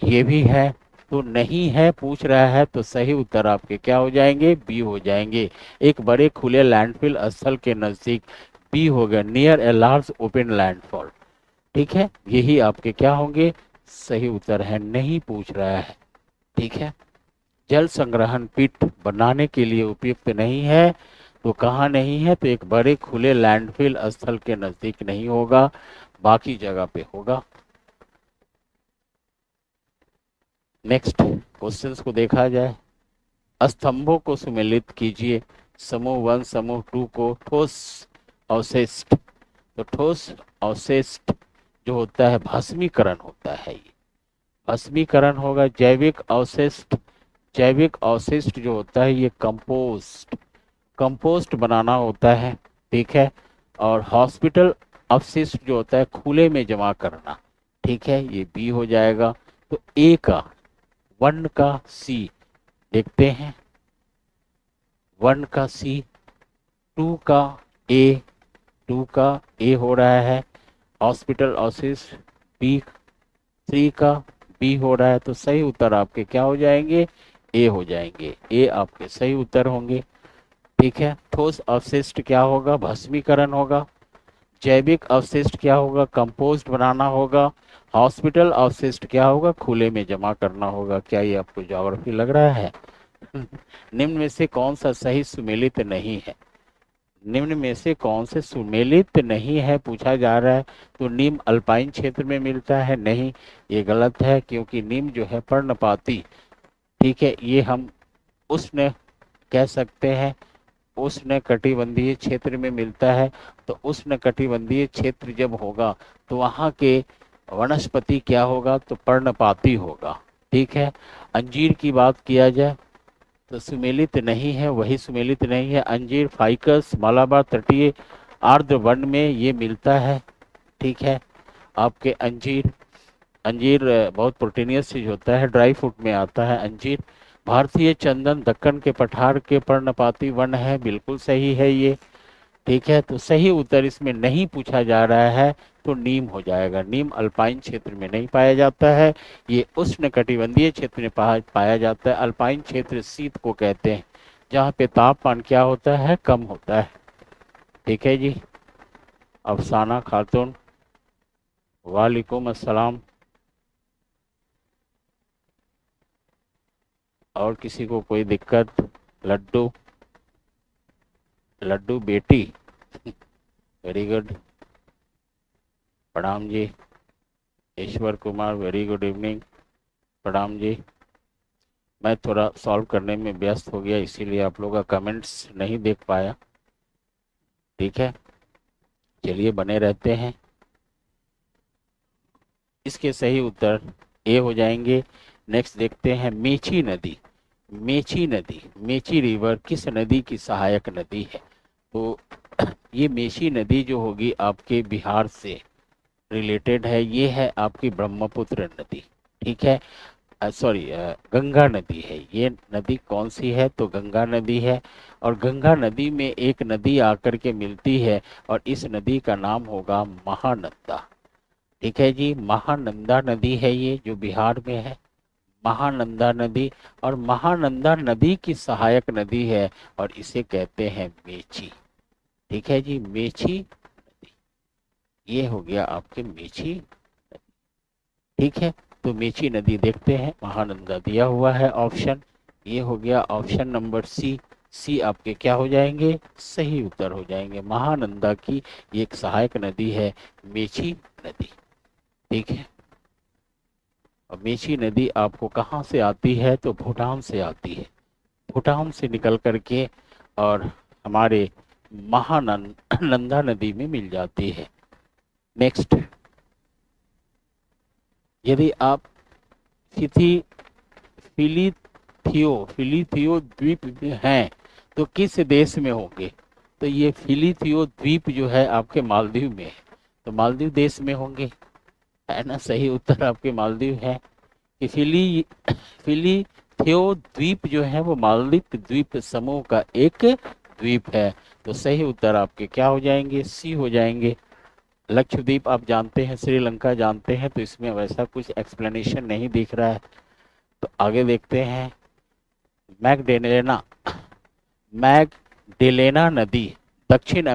ये भी है। तो नहीं है पूछ रहा है, तो सही उत्तर आपके क्या हो जाएंगे, बी हो जाएंगे। एक बड़े खुले लैंडफिल स्थल के नजदीक, बी हो गया, near a large open landfall. ठीक है, यही आपके क्या होंगे, सही उत्तर है नहीं पूछ रहा है। ठीक है, जल संग्रहण पीट बनाने के लिए उपयुक्त नहीं है, तो कहाँ नहीं है, तो एक बड़े खुले लैंडफिल स्थल के नजदीक नहीं होगा, बाकी जगह पे होगा। नेक्स्ट क्वेश्चंस को देखा जाए। स्तंभों को सुमेलित कीजिए। समूह 1 समूह 2 को ठोस अवशिष्ट। तो ठोस अवशिष्ट जो होता है भस्मीकरण होता है, ये भस्मीकरण होगा। जैविक अवशिष्ट, जैविक अवशिष्ट जो होता है ये कंपोस्ट, कंपोस्ट बनाना होता है। ठीक है, और हॉस्पिटल अपशिष्ट जो होता है खुले में जमा करना। ठीक है, ये बी हो जाएगा। तो ए का 1 का सी देखते हैं, 1 का सी, 2 का ए, 2 का ए हो रहा है। हॉस्पिटल अपशिष्ट बी, 3 का बी हो रहा है। तो सही उत्तर आपके क्या हो जाएंगे, ए हो जाएंगे। ए आपके सही उत्तर होंगे। ठीक है, ठोस अवशिष्ट क्या होगा, भस्मीकरण होगा। जैविक अवशिष्ट क्या होगा, कंपोस्ट बनाना होगा। हॉस्पिटल अवशिष्ट क्या होगा, खुले में जमा करना होगा। क्या ये आपको ज्योग्राफी लग रहा है? निम्न में से कौन सा सही सुमेलित नहीं है? निम्न में से कौन से सुमेलित नहीं है पूछा जा रहा है। तो नीम अल्पाइन क्षेत्र में मिलता है, नहीं, ये गलत है, क्योंकि नीम जो है पर्णपाती। ठीक है, ये हम उष्ण कह सकते हैं, उष्ण कटिबंधीय क्षेत्र में मिलता है। तो उष्ण कटिबंधीय क्षेत्र जब होगा तो वहाँ के वनस्पति क्या होगा, तो पर्णपाती होगा। ठीक है, अंजीर की बात किया जाए तो सुमेलित नहीं है, वही सुमेलित नहीं है। अंजीर फाइकस मालाबार तटीय आर्द्र वन में ये मिलता है। ठीक है, आपके अंजीर, अंजीर बहुत प्रोटीनियस चीज होता है, ड्राई फ्रूट में आता है अंजीर। भारतीय चंदन दक्कन के पठार के पर्णपाती वन है, बिल्कुल सही है ये। ठीक है, तो सही उत्तर इसमें नहीं पूछा जा रहा है, तो नीम हो जाएगा। नीम अल्पाइन क्षेत्र में नहीं पाया जाता है, ये उष्ण कटिबंधीय क्षेत्र में पाया जाता है। अल्पाइन क्षेत्र शीत को कहते हैं, जहाँ पे तापमान क्या होता है, कम होता है। ठीक है जी। अफसाना खातून, वालेकुम अस्सलाम। और किसी को कोई दिक्कत? लड्डू, लड्डू बेटी, वेरी गुड, प्रणाम जी। ईश्वर कुमार, वेरी गुड इवनिंग, प्रणाम जी। मैं थोड़ा सॉल्व करने में व्यस्त हो गया, इसीलिए आप लोगों का कमेंट्स नहीं देख पाया। ठीक है, चलिए बने रहते हैं। इसके सही उत्तर ए हो जाएंगे। नेक्स्ट देखते हैं मेची नदी। मेची नदी, मेची रिवर किस नदी की सहायक नदी है? तो ये मेची नदी जो होगी आपके बिहार से रिलेटेड है, ये है आपकी ब्रह्मपुत्र नदी। ठीक है, सॉरी, गंगा नदी है। ये नदी कौन सी है, तो गंगा नदी है। और गंगा नदी में एक नदी आकर के मिलती है, और इस नदी का नाम होगा महानंदा। ठीक है जी, महानंदा नदी है ये, जो बिहार में है, महानंदा नदी। और महानंदा नदी की सहायक नदी है, और इसे कहते हैं मेची। ठीक है जी, मेची नदी, ये हो गया आपके मेची नदी। ठीक है, तो मेची नदी देखते हैं, महानंदा दिया हुआ है ऑप्शन, ये हो गया ऑप्शन नंबर सी। सी आपके क्या हो जाएंगे, सही उत्तर हो जाएंगे। महानंदा की एक सहायक नदी है मेची नदी। ठीक है, और मेची नदी आपको कहाँ से आती है, तो भूटान से आती है। भूटान से निकल करके और हमारे महानंदा नदी में मिल जाती है। नेक्स्ट, यदि आप फिथी फिलीथियो द्वीप में हैं तो किस देश में होंगे? तो ये फिलीथियो द्वीप जो है आपके मालदीव में है, तो मालदीव देश में होंगे, है ना। सही उत्तर आपके मालदीव है कि फिलीथियो द्वीप जो है वो मालदीव द्वीप समूह का एक द्वीप है। तो सही उत्तर आपके क्या हो जाएंगे, सी हो जाएंगे। लक्षद्वीप आप जानते हैं, श्रीलंका जानते हैं, तो इसमें वैसा कुछ एक्सप्लेनेशन नहीं दिख रहा है। तो आगे देखते हैं, मैगडेलेना, मैगडेलेना नदी, दक्षिण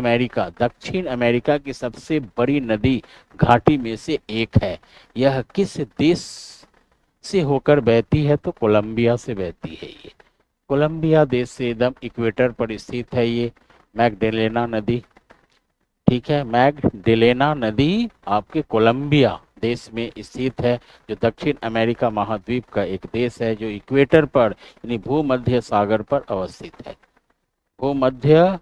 अमेरिका की सबसे बड़ी नदी घाटी में से एक है। यह किस देश से होकर बहती है? तो कोलंबिया से बहती है ये। कोलंबिया देश से एकदम इक्वेटर पर स्थित है ये मैगडेलेना नदी। ठीक है, मैगडेलेना नदी आपके कोलंबिया देश में स्थित है, जो दक्षिण अमेरिका महाद्वीप का एक देश है, जो इक्वेटर पर यानी भूमध्य सागर पर अवस्थित है। भूमध्य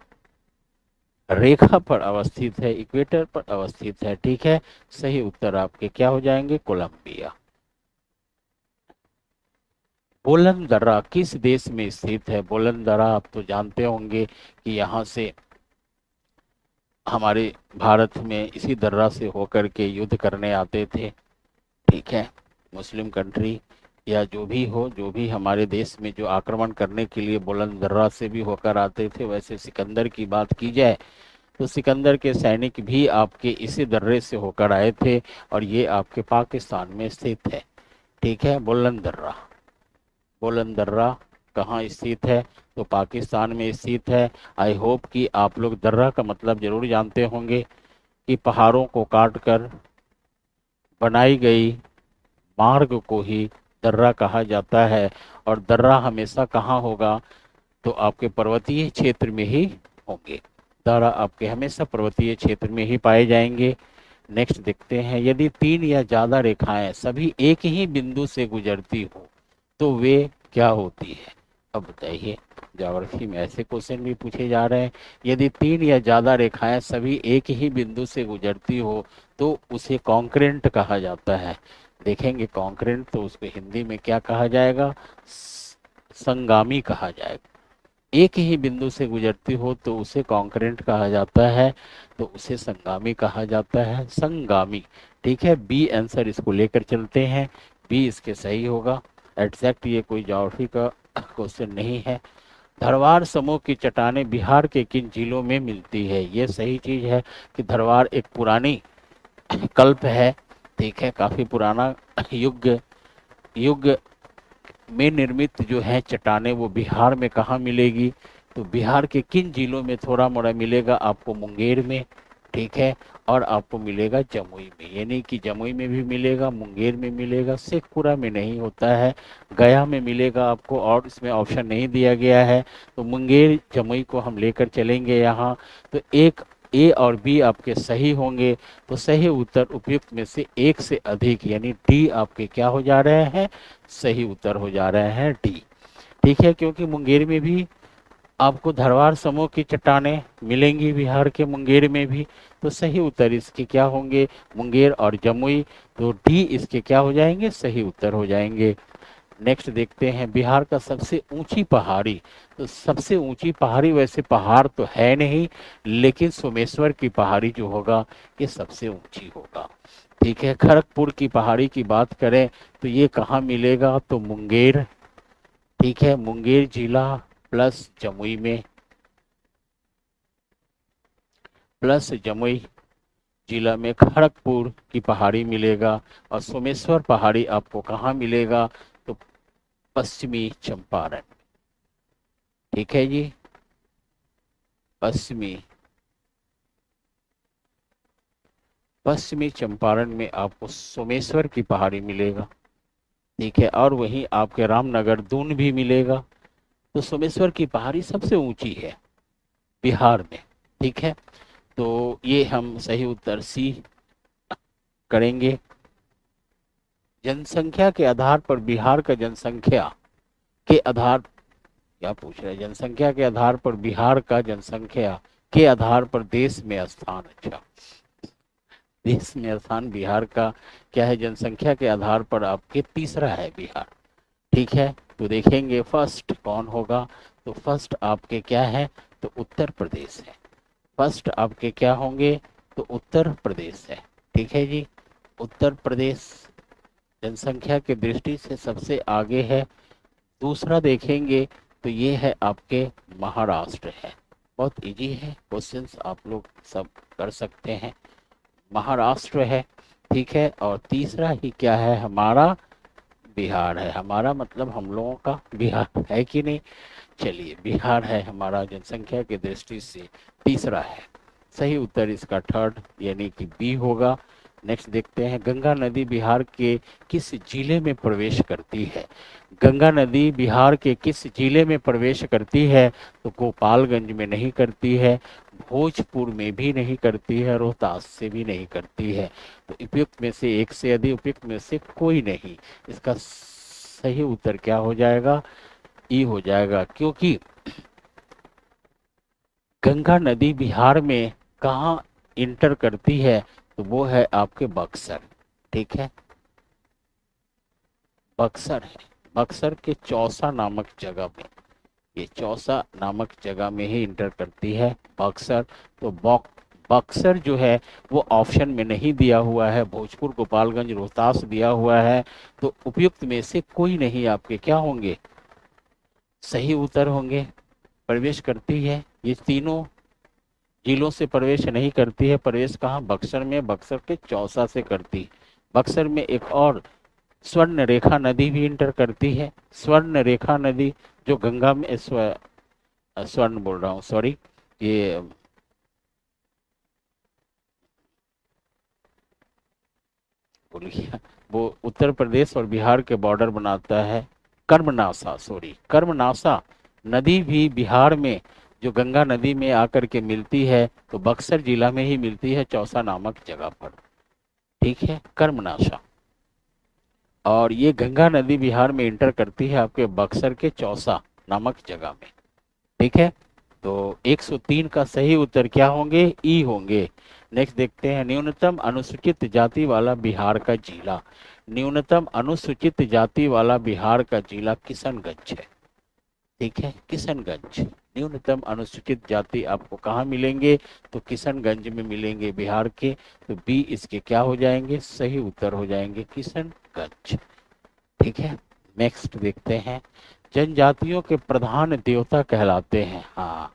रेखा पर अवस्थित है, इक्वेटर पर अवस्थित है। ठीक है, सही उत्तर आपके क्या हो जाएंगे? कोलंबिया। बोलन दर्रा किस देश में स्थित है? बोलन दर्रा आप तो जानते होंगे कि यहाँ से हमारे भारत में इसी दर्रा से होकर के युद्ध करने आते थे। ठीक है, मुस्लिम कंट्री या जो भी हो, जो भी हमारे देश में जो आक्रमण करने के लिए बोलन दर्रा से भी होकर आते थे। वैसे सिकंदर की बात की जाए तो सिकंदर के सैनिक भी आपके इसी दर्रे से होकर आए थे, और ये आपके पाकिस्तान में स्थित है। ठीक है, बोलन दर्रा। बोलन दर्रा कहाँ स्थित है? तो पाकिस्तान में स्थित है। आई होप कि आप लोग दर्रा का मतलब जरूर जानते होंगे कि पहाड़ों को काट कर बनाई गई मार्ग को ही दर्रा कहा जाता है। और दर्रा हमेशा कहाँ होगा? तो आपके पर्वतीय क्षेत्र में ही होंगे। दर्रा आपके हमेशा पर्वतीय क्षेत्र में ही पाए जाएंगे। नेक्स्ट देखते हैं, यदि तीन या ज्यादा रेखाएं सभी एक ही बिंदु से गुजरती हो तो वे क्या होती है? अब बताइए, ज्योग्राफी में ऐसे क्वेश्चन भी पूछे जा रहे हैं। यदि तीन या ज्यादा रेखाएं सभी एक ही बिंदु से गुजरती हो तो उसे कॉन्करेंट कहा जाता है। देखेंगे कॉन्करेंट तो उसको हिंदी में क्या कहा जाएगा? संगामी कहा जाएगा। एक ही बिंदु से गुजरती हो तो उसे कॉन्करेंट कहा जाता है, तो उसे संगामी कहा जाता है, संगामी। ठीक है, बी आंसर इसको लेकर चलते हैं, बी इसके सही होगा। एग्जैक्ट ये कोई ज्योग्राफी का क्वेश्चन नहीं है। धरवार समूह की चट्टानें बिहार के किन जिलों में मिलती है? ये सही चीज है कि धरवार एक पुरानी कल्प है। ठीक है, काफी पुराना युग युग में निर्मित जो है चट्टानें, वो बिहार में कहाँ मिलेगी? तो बिहार के किन जिलों में थोड़ा मोड़ा मिलेगा आपको? मुंगेर में। ठीक है, और आपको मिलेगा जमुई में, यानी कि जमुई में भी मिलेगा, मुंगेर में मिलेगा, शेखपुरा में नहीं होता है, गया में मिलेगा आपको, और इसमें ऑप्शन नहीं दिया गया है। तो मुंगेर जमुई को हम लेकर चलेंगे यहाँ। तो एक ए और बी आपके सही होंगे। तो सही उत्तर उपयुक्त में से एक से अधिक यानी डी आपके क्या हो जा रहे हैं? सही उत्तर हो जा रहे हैं डी। ठीक है, क्योंकि मुंगेर में भी आपको धरवार समूह की चट्टानें मिलेंगी, बिहार के मुंगेर में भी। तो सही उत्तर इसके क्या होंगे? मुंगेर और जमुई। तो डी इसके क्या हो जाएंगे? सही उत्तर हो जाएंगे। नेक्स्ट देखते हैं, बिहार का सबसे ऊंची पहाड़ी। तो सबसे ऊंची पहाड़ी वैसे पहाड़ तो है नहीं, लेकिन सोमेश्वर की पहाड़ी जो होगा ये सबसे ऊंची होगा। ठीक है, खड़गपुर की पहाड़ी की बात करें तो ये कहाँ मिलेगा? तो मुंगेर। ठीक है, मुंगेर जिला प्लस जमुई में, प्लस जमुई जिला में खड़गपुर की पहाड़ी मिलेगा। और सोमेश्वर पहाड़ी आपको कहाँ मिलेगा? तो पश्चिमी चंपारण। ठीक है जी, पश्चिमी चंपारण में आपको सोमेश्वर की पहाड़ी मिलेगा। ठीक है, और वहीं आपके रामनगर दून भी मिलेगा। तो सोमेश्वर की पहाड़ी सबसे ऊंची है बिहार में। ठीक है, तो ये हम सही उत्तर सी करेंगे। जनसंख्या के आधार पर बिहार का जनसंख्या के आधार, क्या पूछ रहे हैं? जनसंख्या के आधार पर बिहार का जनसंख्या के आधार पर देश में स्थान। अच्छा, देश में स्थान बिहार का क्या है? जनसंख्या के आधार पर आपके तीसरा है बिहार। ठीक है, तो देखेंगे फर्स्ट कौन होगा? तो फर्स्ट आपके क्या है? तो उत्तर प्रदेश है। फर्स्ट आपके क्या होंगे? तो उत्तर प्रदेश है। ठीक है जी, उत्तर प्रदेश जनसंख्या की दृष्टि से सबसे आगे है। दूसरा देखेंगे तो ये है आपके महाराष्ट्र है। बहुत इजी है, क्वेश्चंस आप लोग सब कर सकते हैं। महाराष्ट्र है। ठीक है, और तीसरा ही क्या है? हमारा बिहार है। हमारा मतलब हम लोगों का बिहार है कि नहीं? चलिए, बिहार है हमारा जनसंख्या की दृष्टि से तीसरा है। सही उत्तर इसका थर्ड यानी कि बी होगा। नेक्स्ट देखते हैं, गंगा नदी बिहार के किस जिले में प्रवेश करती है? गंगा नदी बिहार के किस जिले में प्रवेश करती है? तो गोपालगंज में नहीं करती है, भोजपुर में भी नहीं करती है, रोहतास से भी नहीं करती है। तो उपयुक्त में से एक से अधिक, उपयुक्त में से कोई नहीं। इसका सही उत्तर क्या हो जाएगा? ई हो जाएगा, क्योंकि गंगा नदी बिहार में कहाँ इंटर करती है? तो वो है आपके बक्सर। ठीक है, बक्सर है, बक्सर के चौसा नामक जगह में, ये चौसा नामक जगह में ही इंटर करती है बक्सर। तो बक्सर जो है वो ऑप्शन में नहीं दिया हुआ है, भोजपुर, गोपालगंज, रोहतास दिया हुआ है। तो उपयुक्त में से कोई नहीं आपके क्या होंगे? सही उत्तर होंगे। प्रवेश करती है, ये तीनों जिलों से प्रवेश नहीं करती है। प्रवेश कहाँ? बक्सर में, बक्सर के चौसा से करती है। बक्सर में एक और स्वर्ण रेखा नदी भी इंटर करती है। स्वर्ण रेखा नदी जो गंगा में स्वर्ण बोल रहा हूँ, सॉरी, ये भूल गया, वो उत्तर प्रदेश और बिहार के बॉर्डर बनाता है। कर्मनासा, सॉरी, कर्मनासा नदी भी बिहार में जो गंगा नदी में आकर के मिलती है, तो बक्सर जिला में ही मिलती है, चौसा नामक जगह पर। ठीक है, कर्मनाशा। और ये गंगा नदी बिहार में इंटर करती है आपके बक्सर के चौसा नामक जगह में। ठीक है, तो 103 का सही उत्तर क्या होंगे? ई होंगे। नेक्स्ट देखते हैं, न्यूनतम अनुसूचित जाति वाला बिहार का जिला। न्यूनतम अनुसूचित जाति वाला बिहार का जिला किशनगंज है। ठीक है, किशनगंज। न्यूनतम अनुसूचित जाति आपको कहाँ मिलेंगे? तो किशनगंज में मिलेंगे बिहार के। तो बी इसके क्या हो जाएंगे? सही उत्तर हो जाएंगे किशनगंज। ठीक है, नेक्स्ट देखते हैं, जनजातियों के प्रधान देवता कहलाते हैं। हाँ,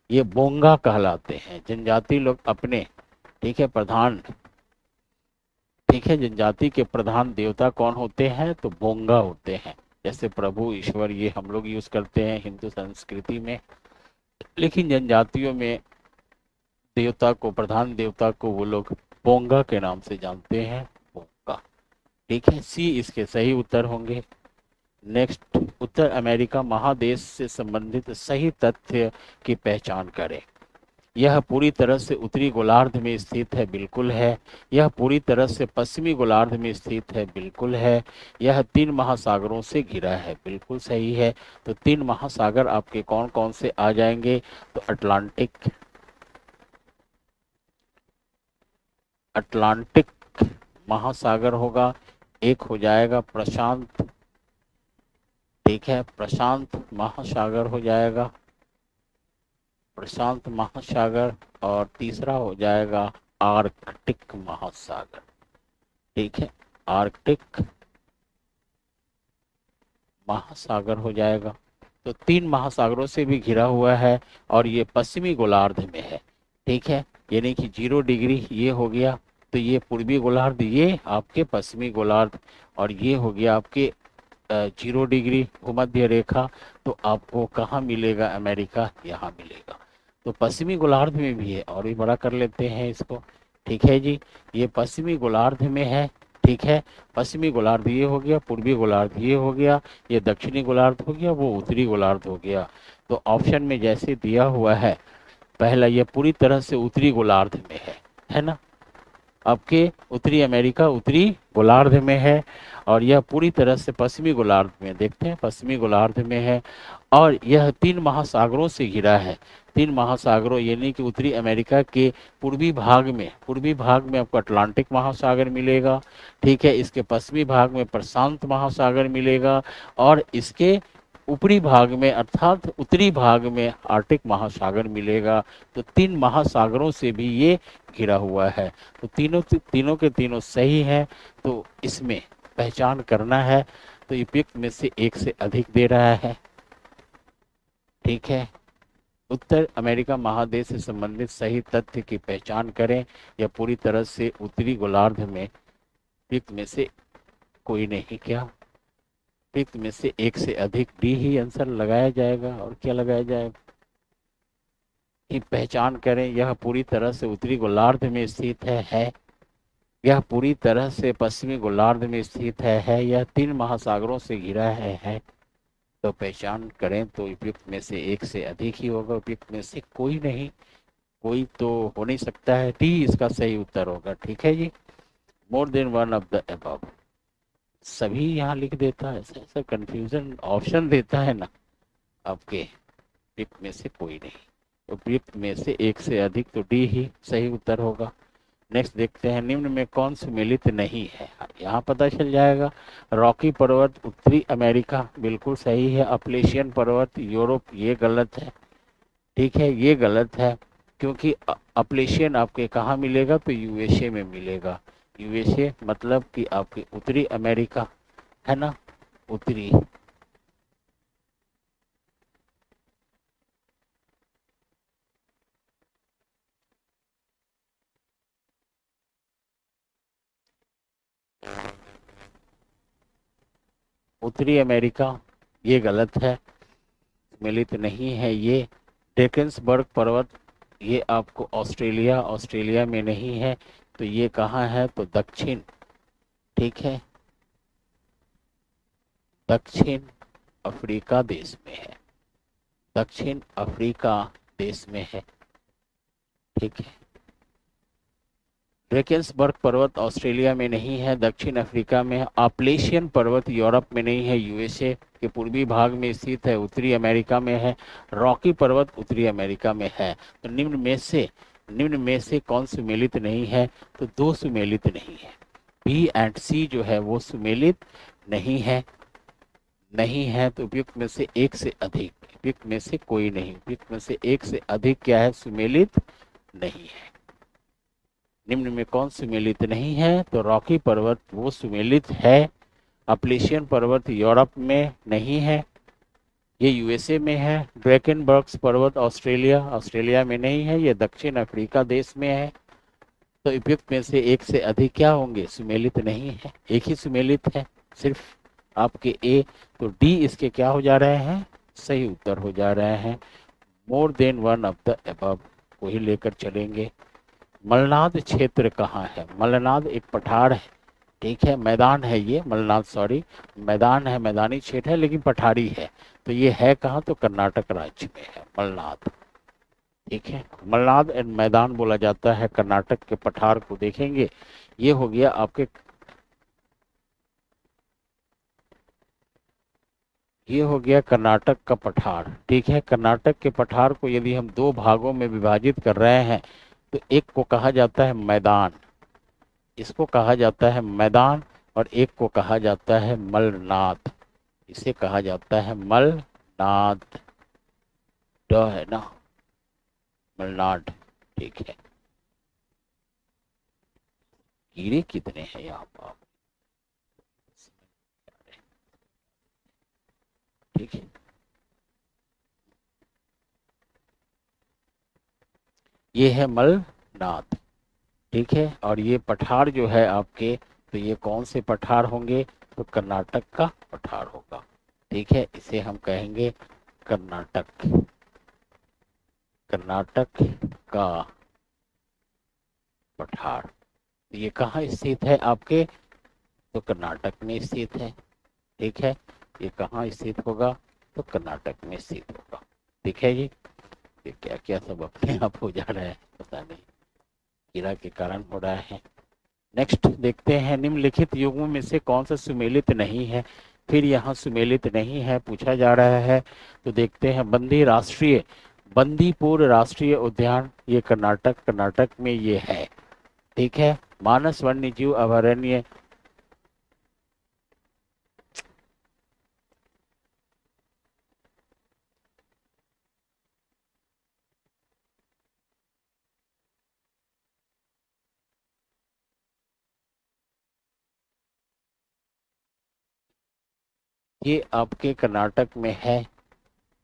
ये बोंगा कहलाते हैं जनजाति लोग अपने। ठीक है, प्रधान, ठीक है, जनजाति के प्रधान देवता कौन होते हैं? तो बोंगा होते हैं। जैसे प्रभु, ईश्वर, ये हम लोग यूज करते हैं हिंदू संस्कृति में, लेकिन जनजातियों में देवता को, प्रधान देवता को वो लोग बोंगा के नाम से जानते हैं, बोंगा। ठीक है, सी इसके सही उत्तर होंगे। नेक्स्ट, उत्तर अमेरिका महादेश से संबंधित सही तथ्य की पहचान करें। यह पूरी तरह से उत्तरी गोलार्ध में स्थित है, बिल्कुल है। यह पूरी तरह से पश्चिमी गोलार्ध में स्थित है, बिल्कुल है। यह 3 महासागरों से घिरा है, बिल्कुल सही है। तो 3 महासागर आपके कौन कौन से आ जाएंगे? तो अटलांटिक, अटलांटिक महासागर होगा। एक हो जाएगा प्रशांत, ठीक है, प्रशांत महासागर हो जाएगा, प्रशांत महासागर। और तीसरा हो जाएगा आर्कटिक महासागर। ठीक है, आर्कटिक महासागर हो जाएगा। तो 3 महासागरों से भी घिरा हुआ है और ये पश्चिमी गोलार्ध में है। ठीक है, यानी कि 0 डिग्री ये हो गया, तो ये पूर्वी गोलार्ध, ये आपके पश्चिमी गोलार्ध, और ये हो गया आपके 0 डिग्री भूमध्य रेखा। तो आपको कहाँ मिलेगा? अमेरिका यहाँ मिलेगा। तो पश्चिमी गोलार्ध में भी है, और भी बड़ा कर लेते हैं इसको। ठीक है जी, ये पश्चिमी गोलार्ध में है। ठीक है, पश्चिमी गोलार्ध ये हो गया, पूर्वी गोलार्ध ये हो गया, ये दक्षिणी गोलार्ध हो गया, वो उत्तरी गोलार्ध हो गया। तो ऑप्शन में जैसे दिया हुआ है, पहला ये पूरी तरह से उत्तरी गोलार्ध में है ना? आपके उत्तरी अमेरिका उत्तरी गोलार्ध में है, और यह पूरी तरह से पश्चिमी गोलार्ध में, देखते हैं पश्चिमी गोलार्ध में है। और यह 3 महासागरों से घिरा है। 3 महासागरों यानी कि उत्तरी अमेरिका के पूर्वी भाग में, पूर्वी भाग में आपको अटलांटिक महासागर मिलेगा। ठीक है, इसके पश्चिमी भाग में प्रशांत महासागर मिलेगा, और इसके ऊपरी भाग में अर्थात उत्तरी भाग में आर्टिक महासागर मिलेगा। तो 3 महासागरों से भी ये घिरा हुआ है। तो तीनों के तीनों सही हैं। तो इसमें पहचान करना है, तो उपयुक्त में से एक से अधिक दे रहा है। ठीक है, उत्तर अमेरिका महादेश से संबंधित सही तथ्य की पहचान करें। या पूरी तरह से उत्तरी गोलार्ध में, उपयुक्त में से कोई नहीं, क्या उपयुक्त में से एक से अधिक डी ही आंसर लगाया जाएगा, और क्या लगाया जाएगा? की पहचान करें। यह पूरी तरह से उत्तरी गोलार्ध में स्थित है। यह पूरी तरह से पश्चिमी गोलार्ध में स्थित है। यह 3 महासागरों से घिरा है। तो पहचान करें तो उपयुक्त में से एक से अधिक ही होगा, उपयुक्त में से कोई नहीं, कोई तो हो नहीं सकता है। डी इसका सही उत्तर होगा। ठीक है जी, more than one of the above सभी यहाँ लिख देता है, ऐसा ऐसा कंफ्यूजन ऑप्शन देता है ना आपके। उपयुक्त में से कोई नहीं, उपयुक्त में से एक से अधिक, तो डी ही सही उत्तर होगा। नेक्स्ट देखते हैं, निम्न में कौन सुमेलित नहीं है। यहाँ पता चल जाएगा। रॉकी पर्वत उत्तरी अमेरिका बिल्कुल सही है। अपलेशियन पर्वत यूरोप, ये गलत है। ठीक है, ये गलत है, क्योंकि अपलेशियन आपके कहाँ मिलेगा, तो यूएसए में मिलेगा। यूएसए मतलब कि आपके उत्तरी अमेरिका है ना, उत्तरी। उत्तरी अमेरिका ये गलत है, मिलित नहीं है ये। डेकन्सबर्ग पर्वत ये आपको ऑस्ट्रेलिया, ऑस्ट्रेलिया में नहीं है, तो ये कहाँ है, तो दक्षिण। ठीक है, दक्षिण अफ्रीका देश में है, दक्षिण अफ्रीका देश में है। ठीक है, ड्रेकेंसबर्ग पर्वत ऑस्ट्रेलिया में नहीं है, दक्षिण अफ्रीका में है। अपलेशियन पर्वत यूरोप में नहीं है, यूएसए के पूर्वी भाग में स्थित है, उत्तरी अमेरिका में है। रॉकी पर्वत उत्तरी अमेरिका में है। तो निम्न में से कौन सुमेलित नहीं है, तो 2 सुमेलित नहीं है। बी एंड सी जो है वो सुमेलित नहीं है, नहीं है। तो उपयुक्त में से एक से अधिक, उपयुक्त में से कोई नहीं, उपयुक्त में से एक से अधिक क्या है, सुमेलित नहीं है। निम्न में कौन सुमेलित नहीं है, तो रॉकी पर्वत वो सुमेलित है। अपलेशियन पर्वत यूरोप में नहीं है, ये यूएसए में है। ड्रेकेनबर्ग पर्वत ऑस्ट्रेलिया, ऑस्ट्रेलिया में नहीं है, ये दक्षिण अफ्रीका देश में है। तो उपयुक्त में से एक से अधिक क्या होंगे, सुमेलित नहीं है। एक ही सुमेलित है, सिर्फ आपके ए। तो डी इसके क्या हो जा रहे हैं, सही उत्तर हो जा रहे हैं। मोर than one of the above को ही लेकर चलेंगे। मलनाद क्षेत्र कहाँ है, मलनाद एक पठार है। ठीक है, मैदान है ये, मलनाद सॉरी मैदान है, मैदानी क्षेत्र है, लेकिन पठारी है। तो ये है कहाँ, तो कर्नाटक राज्य में है मलनाद। ठीक है, मलनाद एंड मैदान बोला जाता है कर्नाटक के पठार को। देखेंगे ये हो गया आपके, ये हो गया कर्नाटक का पठार। ठीक है, कर्नाटक के पठार को यदि हम 2 भागों में विभाजित कर रहे हैं, तो एक को कहा जाता है मैदान, इसको कहा जाता है मैदान, और एक को कहा जाता है मलनाद, इसे कहा जाता है मलनाद। ड है ना, मलनाड। ठीक है, कीड़े कितने हैं यहाँ पर। ठीक है, ये है मलनाद। ठीक है, और ये पठार जो है आपके, तो ये कौन से पठार होंगे, तो कर्नाटक का पठार होगा। ठीक है, इसे हम कहेंगे कर्नाटक, कर्नाटक का पठार। ये कहाँ स्थित है आपके, तो कर्नाटक में स्थित है। ठीक है, ये कहाँ स्थित होगा, तो कर्नाटक में स्थित होगा। ठीक है जी, ये क्या क्या सब अपने आप हो जा रहा है पता नहीं, कीड़ा के कारण हो रहा है। नेक्स्ट देखते हैं, निम्नलिखित युग्मों में से कौन सा सुमेलित नहीं है। फिर यहाँ सुमेलित नहीं है पूछा जा रहा है। तो देखते हैं, बंदीपुर राष्ट्रीय उद्यान, ये कर्नाटक में ये है। ठीक है, मानस वन्य जीव अभयारण्य, ये आपके कर्नाटक में है।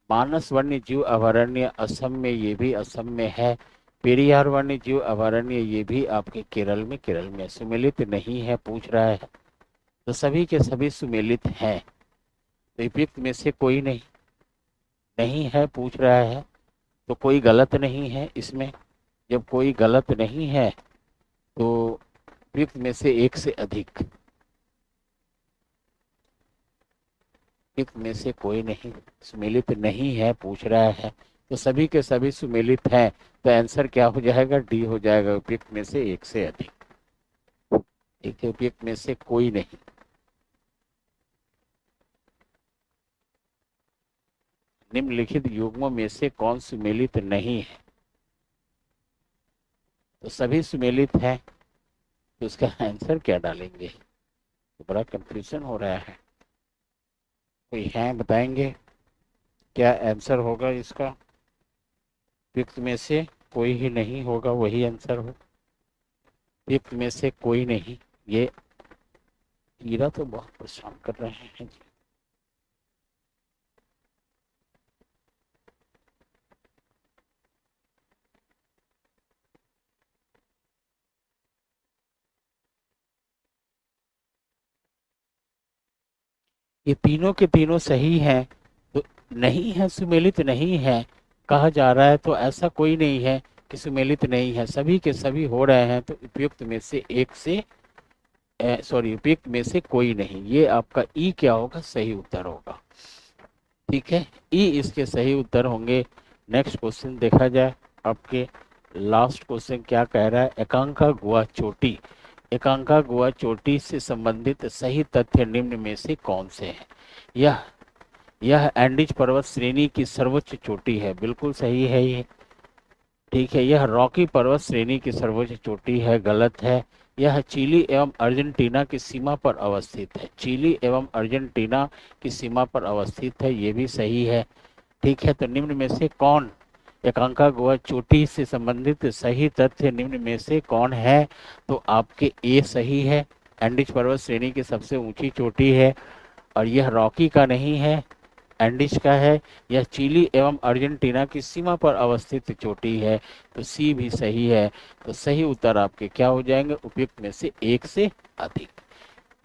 मानस वन्य जीव अभयारण्य असम में, ये भी असम में है। पेरियार वन्य जीव अभयारण्य, ये भी आपके केरल में सुमेलित नहीं है पूछ रहा है। तो सभी के सभी सुमेलित हैं, तो उपयुक्त में से कोई नहीं, नहीं है पूछ रहा है। तो कोई गलत नहीं है इसमें। जब कोई गलत नहीं है तो उपयुक्त में से एक से अधिक, उपयुक्त में से कोई नहीं, सुमेलित नहीं है पूछ रहा है, तो सभी के सभी सुमेलित हैं, तो आंसर क्या हो जाएगा? डी हो जाएगा, उपयुक्त में से एक से अधिक। ठीक है, उपयुक्त में से कोई नहीं। निम्नलिखित युग्मों में से कौन सुमेलित नहीं है? तो सभी सुमेलित हैं, तो उसका आंसर क्या डालेंगे? तो बड़ा कंफ्यूजन हो रहा है। कोई है बताएंगे क्या आंसर होगा इसका? उपयुक्त में से कोई ही नहीं होगा, वही आंसर हो। उपयुक्त में से कोई नहीं, ये कीड़ा तो बहुत परेशान कर रहे हैं जी। ये तीनों के तीनों सही हैं, तो नहीं है, सुमेलित नहीं है कहा जा रहा है, तो ऐसा कोई नहीं है कि सुमेलित नहीं है, सभी के सभी हो रहे हैं, तो उपयुक्त में से एक से सॉरी उपयुक्त में से कोई नहीं, ये आपका ई क्या होगा? सही उत्तर होगा। ठीक है, ई इसके सही उत्तर होंगे। नेक्स्ट क्वेश्चन देखा जाए। आपके लास्ट क्वेश्चन क्या कह रहा है? एकांका गुआ चोटी, एकांका गुआ चोटी से संबंधित सही तथ्य निम्न में से कौन से हैं? यह एंडीज पर्वत श्रेणी की सर्वोच्च चोटी है, बिल्कुल सही है ये। ठीक है, यह रॉकी पर्वत श्रेणी की सर्वोच्च चोटी है, गलत है। यह चिली एवं अर्जेंटीना की सीमा पर अवस्थित है, चिली एवं अर्जेंटीना की सीमा पर अवस्थित है, ये भी सही है। ठीक है, तो निम्न में से कौन एकांका गुआ चोटी से संबंधित सही तथ्य निम्न में से कौन है? तो आपके ए सही है, एंडीज पर्वत श्रेणी की सबसे ऊंची चोटी है, और यह रॉकी का नहीं है, एंडीज का है। यह चिली एवं अर्जेंटीना की सीमा पर अवस्थित चोटी है, तो सी भी सही है। तो सही उत्तर आपके क्या हो जाएंगे? उपयुक्त में से एक से अधिक,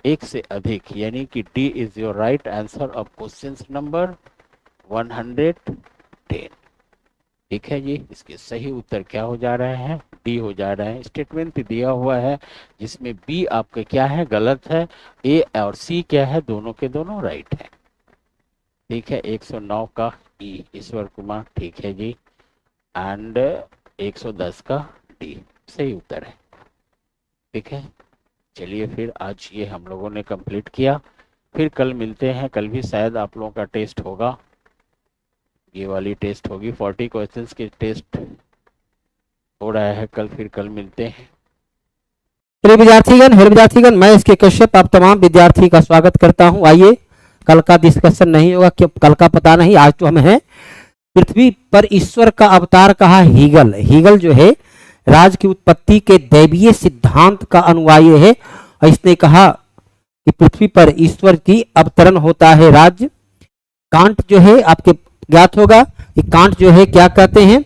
एक से अधिक, यानी कि D is your right answer of question number 110। ठीक है जी, इसके सही उत्तर क्या हो जा रहे हैं? डी हो जा रहे हैं। स्टेटमेंट दिया हुआ है जिसमें बी आपके क्या है? गलत है। ए और सी क्या है? दोनों के दोनों राइट है। ठीक है, 109 का ई ईश्वर कुमार, ठीक है जी, एंड 110 का डी सही उत्तर है। ठीक है, चलिए फिर आज ये हम लोगों ने कंप्लीट किया, फिर कल मिलते हैं। कल भी शायद आप लोगों का टेस्ट होगा, ये वाली टेस्ट होगी, 40 क्वेश्चंस के टेस्ट हो रहा है कल, फिर कल मिलते हैं। हेलो विद्यार्थीगण, मैं इसके कश्यप आप तमाम विद्यार्थी का स्वागत करता हूं। आइए, कल का डिस्कशन नहीं होगा, क्यों कल का पता नहीं, आज तो हम हैं पृथ्वी पर ईश्वर का अवतार कहा हीगल। हीगल जो है राज की उत्पत्ति के दैवीय सिद्धांत का अनुयायी है, और इसने कहा कि पृथ्वी पर ईश्वर की अवतरण होता है राज्य। कांट जो है आपके ज्ञात होगा कि कांट जो है क्या कहते हैं?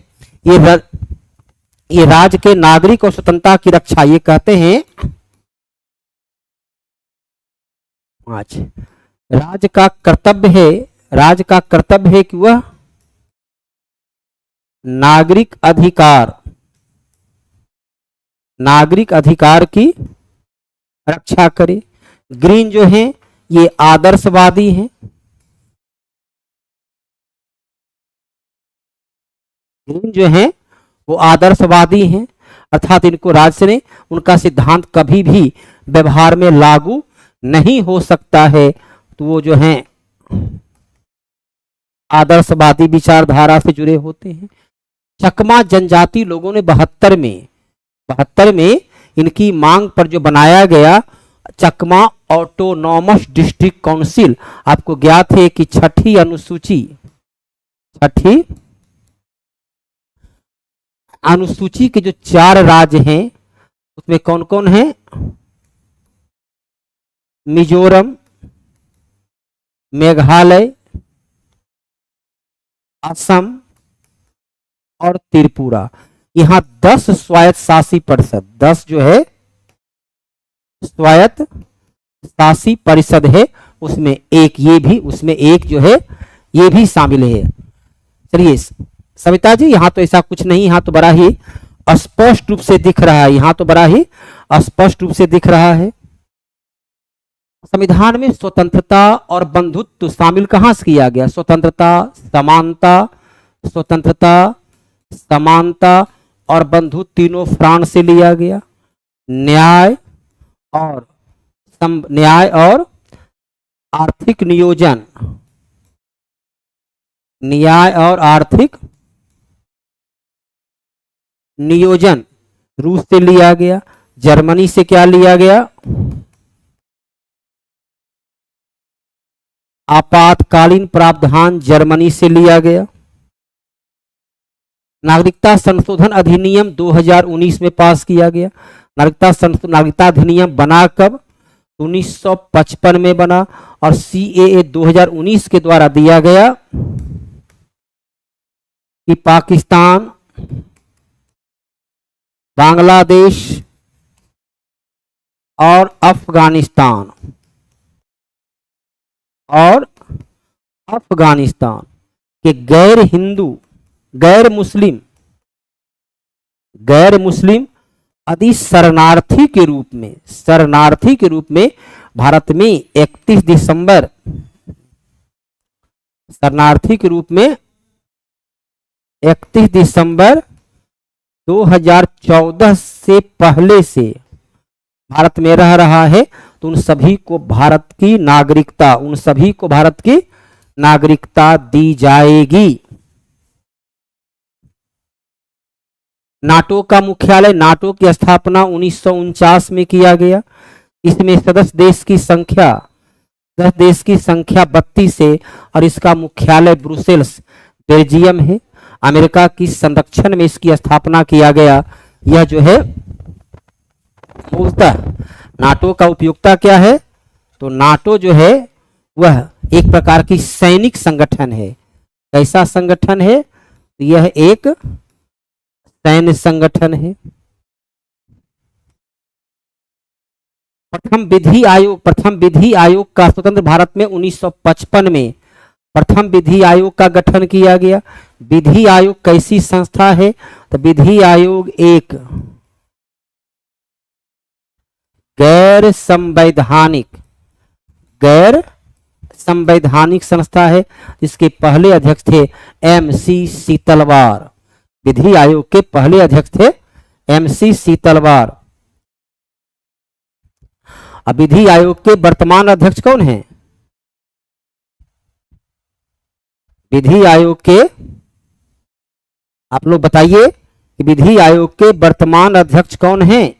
ये राज्य के नागरिक और स्वतंत्रता की रक्षा ये कहते हैं। आज राज्य का कर्तव्य है, राज्य का कर्तव्य है कि वह नागरिक अधिकार की रक्षा करे। ग्रीन जो है ये आदर्शवादी हैं, ग्रीन जो है वो आदर्शवादी हैं, अर्थात इनको राज्य ने उनका सिद्धांत कभी भी व्यवहार में लागू नहीं हो सकता है, तो वो जो हैं आदर्शवादी विचारधारा से जुड़े होते हैं। चकमा जनजाति लोगों ने 72 में इनकी मांग पर जो बनाया गया चकमा ऑटोनॉमस डिस्ट्रिक्ट काउंसिल, आपको ज्ञात है कि छठी अनुसूची के जो 4 राज्य हैं उसमें कौन कौन है? मिजोरम, मेघालय, असम और त्रिपुरा। यहां 10 स्वायत्त शासी परिषद, 10 जो है स्वायत्त शासी परिषद है, उसमें एक ये भी, उसमें एक जो है ये भी शामिल है। चलिए सविता जी यहाँ तो ऐसा कुछ नहीं, यहाँ तो बड़ा ही स्पष्ट रूप से दिख रहा है, यहाँ तो बड़ा ही स्पष्ट रूप से दिख रहा है। संविधान में स्वतंत्रता और बंधुत्व शामिल कहां से किया गया? स्वतंत्रता, समानता, स्वतंत्रता, समानता और बंधुत्व तीनों फ्रांस से लिया गया। न्याय और आर्थिक नियोजन, न्याय और आर्थिक नियोजन रूस से लिया गया। जर्मनी से क्या लिया गया? आपातकालीन प्रावधान जर्मनी से लिया गया। नागरिकता संशोधन अधिनियम 2019 में पास किया गया। नागरिकता अधिनियम बना कब? 1955 में बना। और CAA 2019 के द्वारा दिया गया कि पाकिस्तान, बांग्लादेश और अफगानिस्तान के गैर हिंदू, गैर मुस्लिम यदि शरणार्थी के रूप में भारत में 31 दिसंबर शरणार्थी के रूप में 31 दिसंबर 2014 से पहले से भारत में रह रहा है, तो उन सभी को भारत की नागरिकता दी जाएगी। नाटो का मुख्यालय, नाटो की स्थापना 1949 में किया गया। इसमें सदस्य देश की संख्या 32 है और इसका मुख्यालय ब्रुसेल्स, बेल्जियम है। अमेरिका की संरक्षण में इसकी स्थापना किया गया। यह जो है मूलतः नाटो का उपयोगिता क्या है? तो नाटो जो है वह एक प्रकार की सैनिक संगठन है। कैसा संगठन है? यह एक सैन्य संगठन है। प्रथम विधि आयोग का स्वतंत्र भारत में 1955 में प्रथम विधि आयोग का गठन किया गया। विधि आयोग कैसी संस्था है? तो विधि आयोग एक गैर संवैधानिक संस्था है, जिसके पहले अध्यक्ष थे MC सीतलवार। विधि आयोग के पहले अध्यक्ष थे MC सीतलवार। अब विधि आयोग के वर्तमान अध्यक्ष कौन हैं? विधि आयोग के, आप लोग बताइए कि विधि आयोग के वर्तमान अध्यक्ष कौन हैं?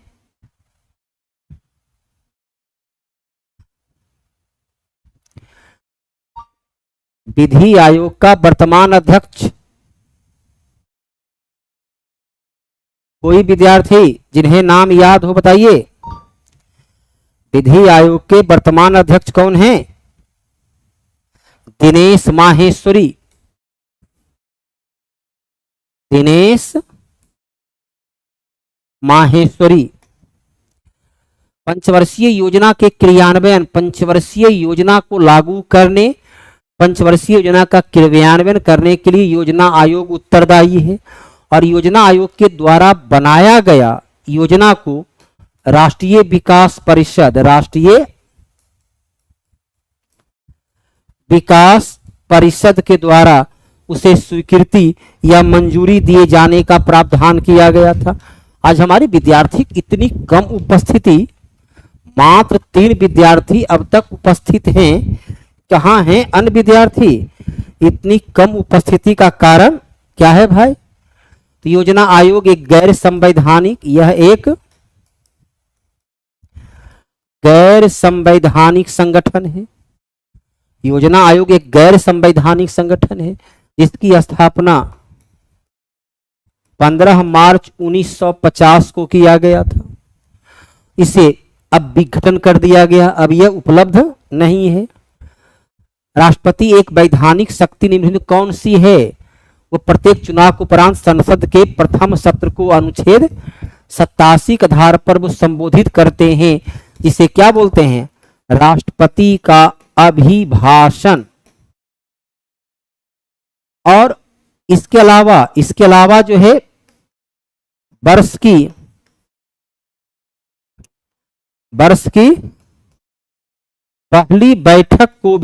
विधि आयोग का वर्तमान अध्यक्ष कोई विद्यार्थी जिन्हें नाम याद हो बताइए। विधि आयोग के वर्तमान अध्यक्ष कौन हैं? दिनेश माहेश्वरी। पंचवर्षीय योजना के क्रियान्वयन, पंचवर्षीय योजना का क्रियान्वयन करने के लिए योजना आयोग उत्तरदायी है और योजना आयोग के द्वारा बनाया गया योजना को राष्ट्रीय विकास परिषद के द्वारा उसे स्वीकृति या मंजूरी दिए जाने का प्रावधान किया गया था। आज हमारे विद्यार्थी इतनी कम उपस्थिति, मात्र 3 विद्यार्थी अब तक उपस्थित हैं। कहाँ हैं अन्य विद्यार्थी? इतनी कम उपस्थिति का कारण क्या है भाई? तो योजना आयोग एक गैर संवैधानिक संगठन है। योजना आयोग एक गैर संवैधानिक संगठन है जिसकी स्थापना 15 मार्च 1950 को किया गया था। इसे अब विघटन कर दिया गया, अब यह उपलब्ध नहीं है। राष्ट्रपति एक वैधानिक शक्ति निम्न कौन सी है? वो प्रत्येक चुनाव के उपरांत संसद के प्रथम सत्र को अनुच्छेद 87 के आधार पर वो संबोधित करते हैं, जिसे क्या बोलते हैं? राष्ट्रपति का अभिभाषण। और इसके अलावा जो है वर्ष की पहली बैठक को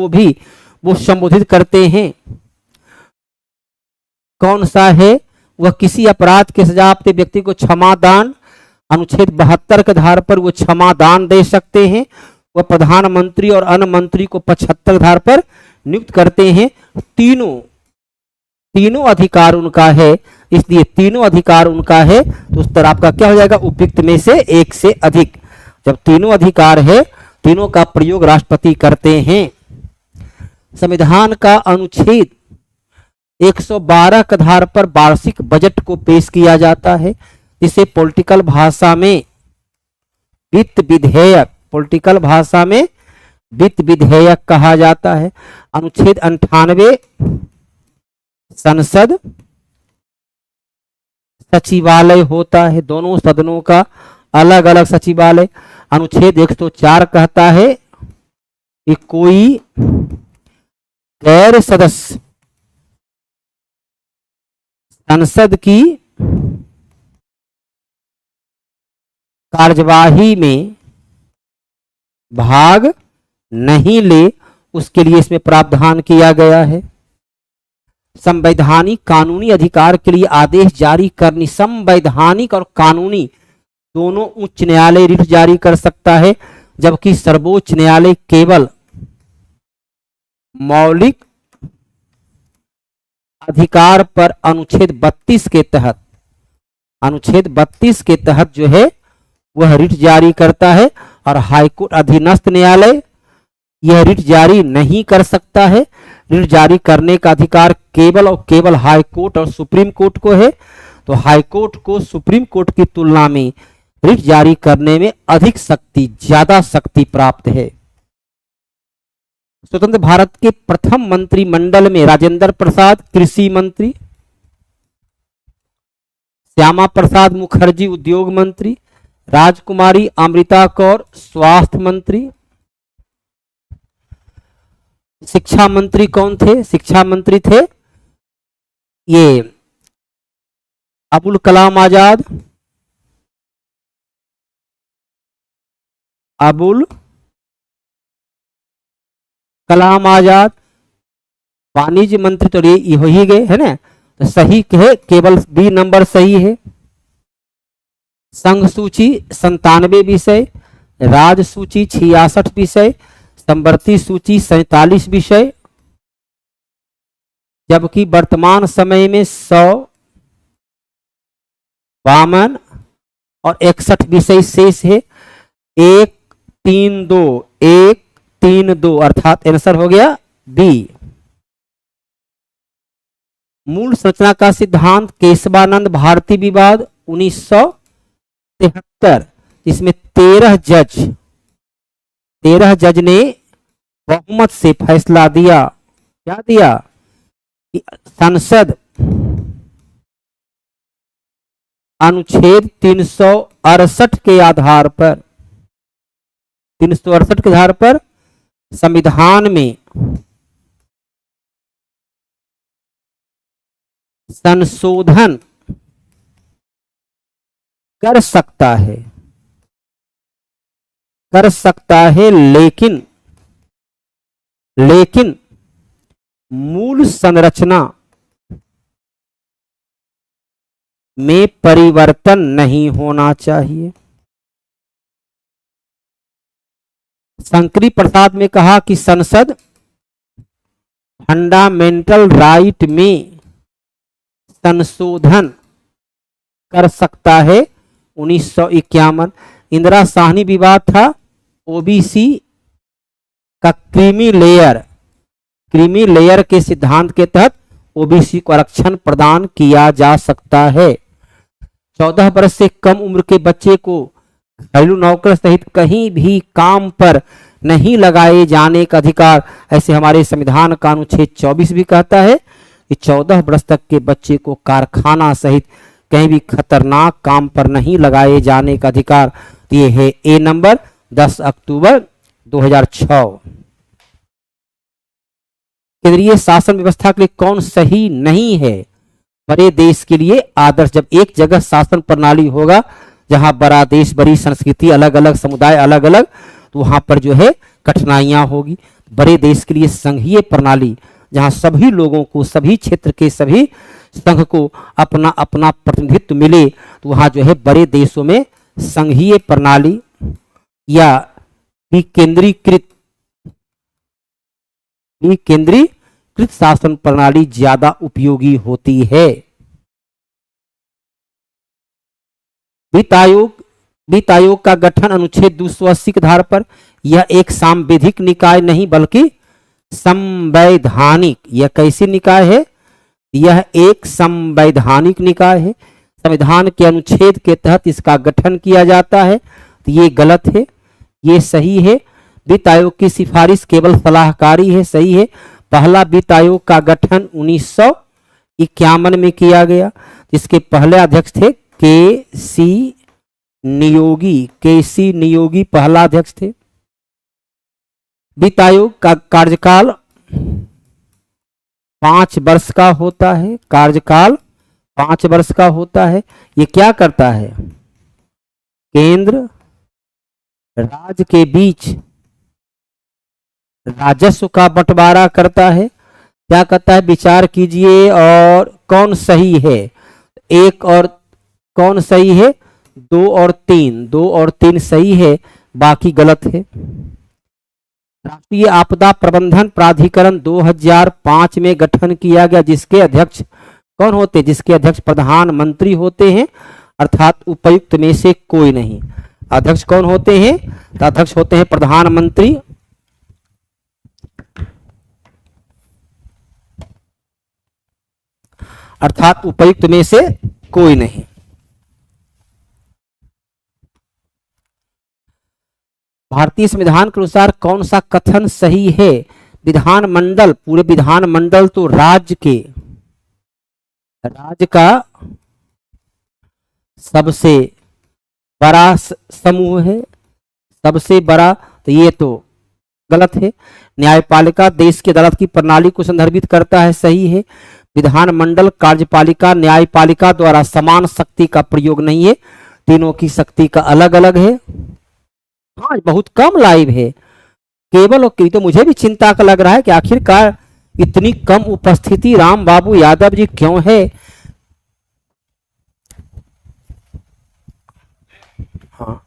भी वो संबोधित करते हैं। कौन सा है वह? किसी अपराध की सजा पाप्त व्यक्ति को क्षमादान, अनुच्छेद 72 के आधार पर वो क्षमादान दे सकते हैं। वह प्रधानमंत्री और अन्य मंत्री को 75 आधार पर नियुक्त करते हैं। तीनों अधिकार उनका है, इसलिए तीनों अधिकार उनका है, तो उत्तर आपका क्या हो जाएगा? उपयुक्त में से एक से अधिक। जब तीनों अधिकार है, तीनों का प्रयोग राष्ट्रपति करते हैं। संविधान का अनुच्छेद 112 के आधार पर वार्षिक बजट को पेश किया जाता है, जिसे पॉलिटिकल भाषा में वित्त विधेयक कहा जाता है। अनुच्छेद 98 संसद सचिवालय होता है, दोनों सदनों का अलग अलग सचिवालय। अनुच्छेद 104 कहता है कि कोई गैर सदस्य संसद की कार्यवाही में भाग नहीं ले, उसके लिए इसमें प्रावधान किया गया है। संवैधानिक कानूनी अधिकार के लिए आदेश जारी करनी, संवैधानिक और कानूनी दोनों उच्च न्यायालय रिट जारी कर सकता है, जबकि सर्वोच्च न्यायालय केवल मौलिक अधिकार पर अनुच्छेद 32 के तहत जो है वह रिट जारी करता है, और हाईकोर्ट अधीनस्थ न्यायालय यह रिट जारी नहीं कर सकता है। रिट जारी करने का अधिकार केवल और केवल हाईकोर्ट और सुप्रीम कोर्ट को है, तो हाईकोर्ट को सुप्रीम कोर्ट की तुलना में रिट जारी करने में ज्यादा शक्ति प्राप्त है। स्वतंत्र भारत के प्रथम मंत्रिमंडल में राजेंद्र प्रसाद कृषि मंत्री, श्यामा प्रसाद मुखर्जी उद्योग मंत्री, राजकुमारी अमृता कौर स्वास्थ्य मंत्री। शिक्षा मंत्री कौन थे? शिक्षा मंत्री थे ये अबुल कलाम आजाद, वाणिज्य मंत्री तो ये हो ही गए है ना, तो सही है, केवल बी नंबर सही है। संघ सूची 97 विषय, राज सूची 66 विषय, संवर्ती सूची 47 विषय, जबकि वर्तमान समय में 152 और 61 विषय शेष है। 132 अर्थात आंसर हो गया बी। मूल संरचना का सिद्धांत केशवानंद भारती विवाद 1973, इसमें 13 जज ने बहुमत से फैसला दिया। क्या दिया? संसद अनुच्छेद 368 के आधार पर संविधान में संशोधन कर सकता है, लेकिन मूल संरचना में परिवर्तन नहीं होना चाहिए। शंकरी प्रसाद ने कहा कि संसद फंडामेंटल राइट में संशोधन कर सकता है 1951। इंदिरा साहनी विवाद था ओबीसी का क्रीमी लेयर के सिद्धांत के तहत ओबीसी को आरक्षण प्रदान किया जा सकता है। 14 वर्ष से कम उम्र के बच्चे को घरेलू नौकर सहित कहीं भी काम पर नहीं लगाए जाने का अधिकार, ऐसे हमारे संविधान का अनुच्छेद 24 भी कहता है कि 14 वर्ष तक के बच्चे को कारखाना सहित कहीं भी खतरनाक काम पर नहीं लगाए जाने का अधिकार। तो ये है ए नंबर 10 अक्टूबर 2006। केंद्रीय शासन व्यवस्था के लिए कौन सही नहीं है? बड़े देश के लिए आदर्श। जब एक जगह शासन प्रणाली होगा जहां बड़ा देश, बड़ी संस्कृति, अलग अलग समुदाय, अलग अलग, तो वहां पर जो है कठिनाइयां होगी। बड़े देश के लिए संघीय प्रणाली, जहां सभी लोगों को, सभी क्षेत्र के सभी संघ को अपना अपना प्रतिनिधित्व मिले, तो वहां जो है बड़े देशों में संघीय प्रणाली या विकेंद्रीकृत शासन प्रणाली ज्यादा उपयोगी होती है। वित्त आयोग का गठन अनुच्छेद 280 के आधार पर। यह एक सांविधिक निकाय नहीं बल्कि संवैधानिक, यह कैसी निकाय है? यह एक संवैधानिक निकाय है। संविधान के अनुच्छेद के तहत इसका गठन किया जाता है, तो ये गलत है, ये सही है। वित्त आयोग की सिफारिश केवल सलाहकारी है, सही है। पहला वित्त आयोग का गठन 1951 में किया गया, जिसके पहले अध्यक्ष थे के सी नियोगी पहला अध्यक्ष थे। वित्त आयोग का कार्यकाल 5 वर्ष का होता है, कार्यकाल 5 वर्ष का होता है। ये क्या करता है? केंद्र राज्य के बीच राजस्व का बंटवारा करता है। क्या करता है? विचार कीजिए और कौन सही है? 1 और कौन सही है? 2 और 3, 2 और 3 सही है, बाकी गलत है। राष्ट्रीय आपदा प्रबंधन प्राधिकरण 2005 में गठन किया गया, जिसके अध्यक्ष कौन होते? जिसके अध्यक्ष प्रधानमंत्री होते हैं, अर्थात उपायुक्त में से कोई नहीं। अध्यक्ष कौन होते हैं? तो अध्यक्ष होते हैं प्रधानमंत्री, अर्थात उपायुक्त में से कोई नहीं। भारतीय संविधान के अनुसार कौन सा कथन सही है? विधानमंडल, पूरे विधानमंडल तो राज्य का सबसे बड़ा समूह है, सबसे बड़ा, तो ये तो गलत है। न्यायपालिका देश की अदालत की प्रणाली को संदर्भित करता है, सही है। विधानमंडल, कार्यपालिका, न्यायपालिका द्वारा समान शक्ति का प्रयोग नहीं है, तीनों की शक्ति का अलग अलग है। हाँ, बहुत कम लाइव है केवल, और तो मुझे भी चिंता का लग रहा है कि आखिरकार इतनी कम उपस्थिति राम बाबू यादव जी क्यों है। हाँ,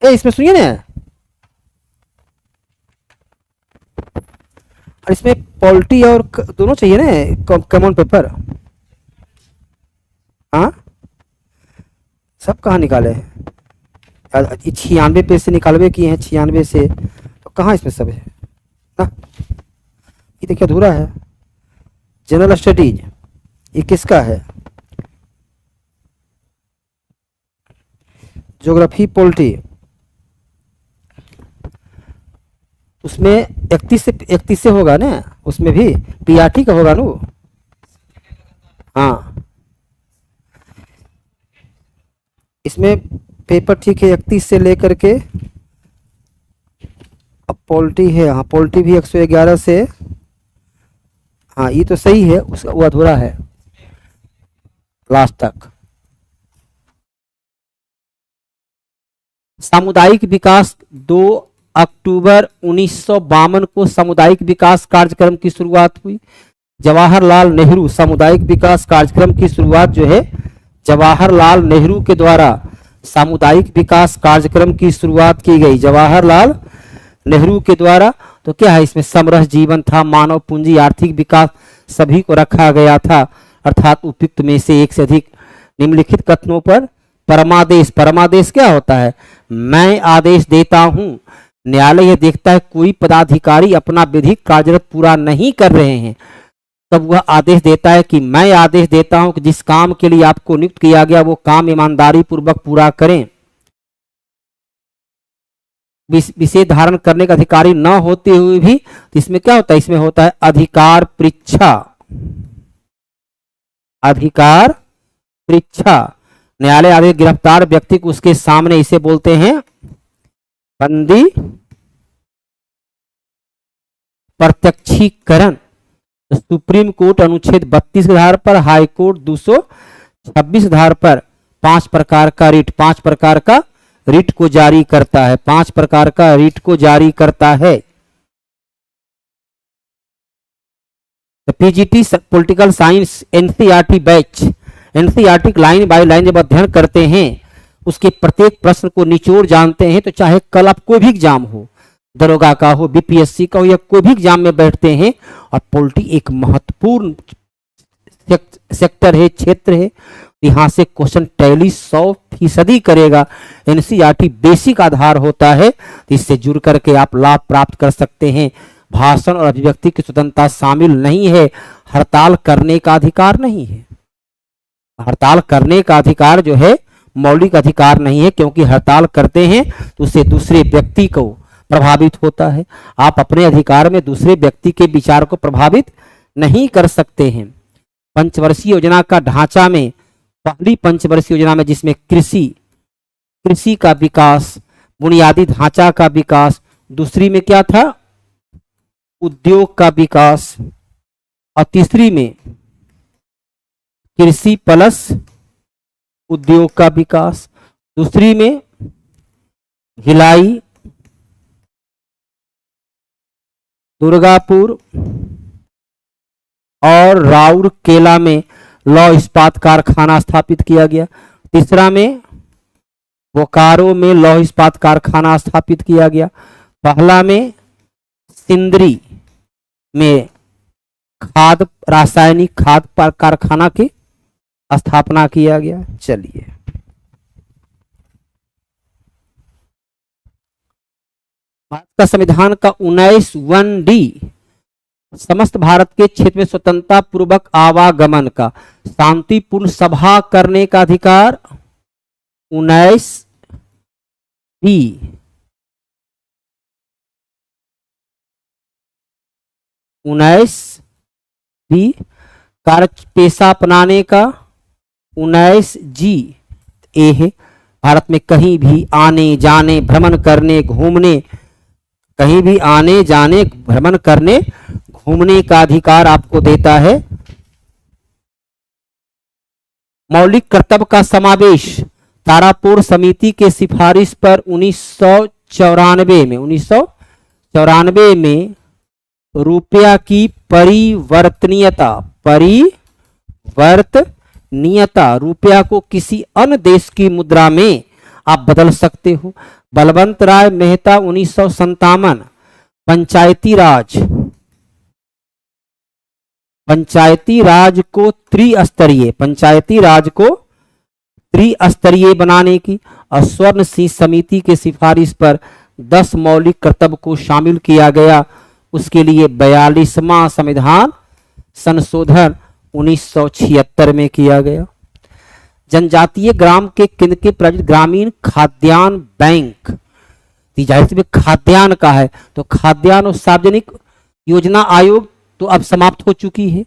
इसमें सुनिए ना, और इसमें पॉलिटी और दोनों चाहिए ना, कॉमन पेपर। हाँ, सब कहाँ निकाले हैं? 96 पेज से निकालवे किए हैं, 96 से, तो कहाँ इसमें सब है ना? ये देखिए अधूरा है। जनरल स्टडीज ये किसका है? ज्योग्राफी, पॉलिटी, उसमें 31 से होगा ना, उसमें भी पीआरटी का होगा ना। हाँ, इसमें पेपर ठीक है 31 से लेकर के, अब पॉलिटी है, हाँ पॉलिटी भी 111 से, हाँ ये तो सही है, उसका वो अधूरा है लास्ट तक। सामुदायिक विकास 2 अक्टूबर 1952 को सामुदायिक विकास कार्यक्रम की शुरुआत हुई। जवाहरलाल नेहरू सामुदायिक विकास कार्यक्रम की शुरुआत जो है जवाहरलाल नेहरू के द्वारा सामुदायिक विकास कार्यक्रम की शुरुआत की गई, जवाहरलाल नेहरू के द्वारा। तो क्या है इसमें? समरस जीवन था, मानव पूंजी, आर्थिक विकास सभी को रखा गया था, अर्थात उपयुक्त में से एक से अधिक निम्नलिखित कथनों पर परमादेश। परमादेश क्या होता है? मैं आदेश देता हूं, न्यायालय यह देखता है कोई पदाधिकारी अपना विधिक कार्यरत पूरा नहीं कर रहे हैं, तब वह आदेश देता है कि मैं आदेश देता हूं कि जिस काम के लिए आपको नियुक्त किया गया वो काम ईमानदारी पूर्वक पूरा करें। विशेष धारण करने का अधिकारी न होते हुए भी, तो इसमें क्या होता है? इसमें होता है अधिकार परीक्षा, अधिकार परीक्षा। न्यायालय आदेश गिरफ्तार व्यक्ति को उसके सामने इसे बोलते हैं बंदी प्रत्यक्षीकरण, तो सुप्रीम कोर्ट अनुच्छेद 32 के आधार पर, हाई कोर्ट 226 आधार पर 5 प्रकार का रिट, 5 प्रकार का रिट को जारी करता है, 5 प्रकार का रिट को जारी करता है। PGT political science NCERT batch, NCERT line by line जब अध्ययन करते हैं, उसके प्रत्येक प्रश्न को निचोड़ जानते हैं, तो चाहे कल आप कोई भी एग्जाम हो, दरोगा का हो, बीपीएससी का हो, या कोई भी एग्जाम में बैठते हैं, और पॉलिटी एक महत्वपूर्ण सेक्टर है, क्षेत्र है, यहाँ से क्वेश्चन टैली 100% करेगा। एनसीईआरटी बेसिक आधार होता है, तो इससे जुड़ करके आप लाभ प्राप्त कर सकते हैं। भाषण और अभिव्यक्ति की स्वतंत्रता शामिल नहीं है, हड़ताल करने का अधिकार नहीं है। हड़ताल करने का अधिकार जो है मौलिक अधिकार नहीं है, क्योंकि हड़ताल करते हैं तो उससे दूसरे व्यक्ति को प्रभावित होता है। आप अपने अधिकार में दूसरे व्यक्ति के विचार को प्रभावित नहीं कर सकते हैं। पंचवर्षीय योजना का ढांचा में पहली पंचवर्षीय योजना में जिसमें कृषि का विकास, बुनियादी ढांचा का विकास, दूसरी में क्या था, उद्योग का विकास, और तीसरी में कृषि प्लस उद्योग का विकास, दूसरी में भिलाई, दुर्गापुर और राउरकेला में लौह इस्पात कारखाना स्थापित किया गया, तीसरा में बोकारो में लौह इस्पात कारखाना स्थापित किया गया, पहला में सिंदरी में रासायनिक खाद कारखाना की स्थापना किया गया। चलिए, भारत का संविधान का 19(1)(d) समस्त भारत के क्षेत्र में स्वतंत्रता पूर्वक आवागमन का, शांतिपूर्ण सभा करने का अधिकार 19(b), 19(b) कार्य पेशा अपनाने का 19(g) ए है। भारत में कहीं भी आने जाने भ्रमण करने घूमने, कहीं भी आने जाने भ्रमण करने घूमने का अधिकार आपको देता है। मौलिक कर्तव्य का समावेश, तारापुर समिति के सिफारिश पर 1994 में रुपया की परिवर्तनीयता, रुपया को किसी अन्य देश की मुद्रा में आप बदल सकते हो। बलवंत राय मेहता 1957, पंचायती राज को त्रिस्तरीय बनाने की और स्वर्ण सिंह समिति के सिफारिश पर 10 मौलिक कर्तव्य को शामिल किया गया। उसके लिए 42वां संविधान संशोधन 1976 में किया गया। जनजातीय ग्राम के केंद्र के प्रायोजित ग्रामीण खाद्यान्न बैंक, जाहिर सी खाद्यान्न का है, तो खाद्यान्न और सार्वजनिक योजना आयोग तो अब समाप्त हो चुकी है।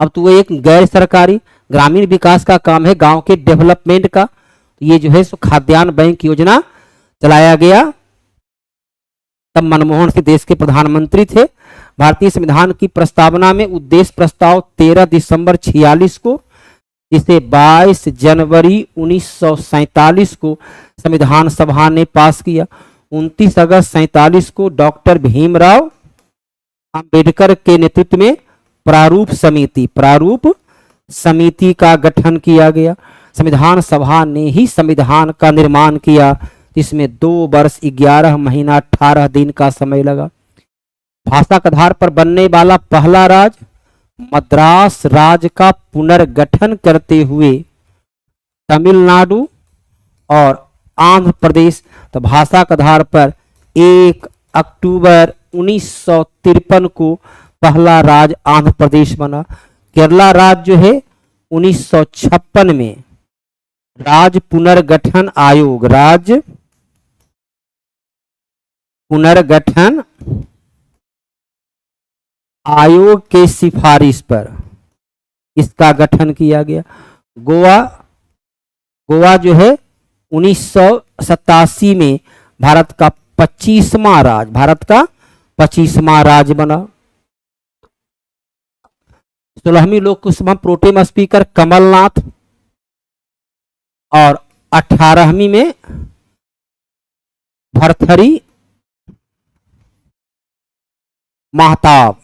अब तो वो एक गैर सरकारी ग्रामीण विकास का काम है, गांव के डेवलपमेंट का। ये जो है सो खाद्यान्न बैंक योजना चलाया गया। तब मनमोहन सिंह देश के प्रधानमंत्री थे। भारतीय संविधान की प्रस्तावना में उद्देश्य प्रस्ताव 13 दिसंबर 46 को, इसे 22 जनवरी 1947 को संविधान सभा ने पास किया। 29 अगस्त 47 को डॉक्टर भीमराव अंबेडकर के नेतृत्व में प्रारूप समिति का गठन किया गया। संविधान सभा ने ही संविधान का निर्माण किया, इसमें 2 वर्ष 11 महीना 18 दिन का समय लगा। भाषा के आधार पर बनने वाला पहला राज्य, मद्रास राज्य का पुनर्गठन करते हुए तमिलनाडु और आंध्र प्रदेश, तो भाषा के आधार पर 1 अक्टूबर 1953 को पहला राज्य आंध्र प्रदेश बना। केरला राज्य जो है 1956 में राज्य पुनर्गठन आयोग के सिफारिश पर इसका गठन किया गया। गोवा जो है 1987 में भारत का 25वां 25वां राज्य बना। 16वीं लोकसभा प्रोटेम स्पीकर कमलनाथ और 18वीं में भरथरी महताब,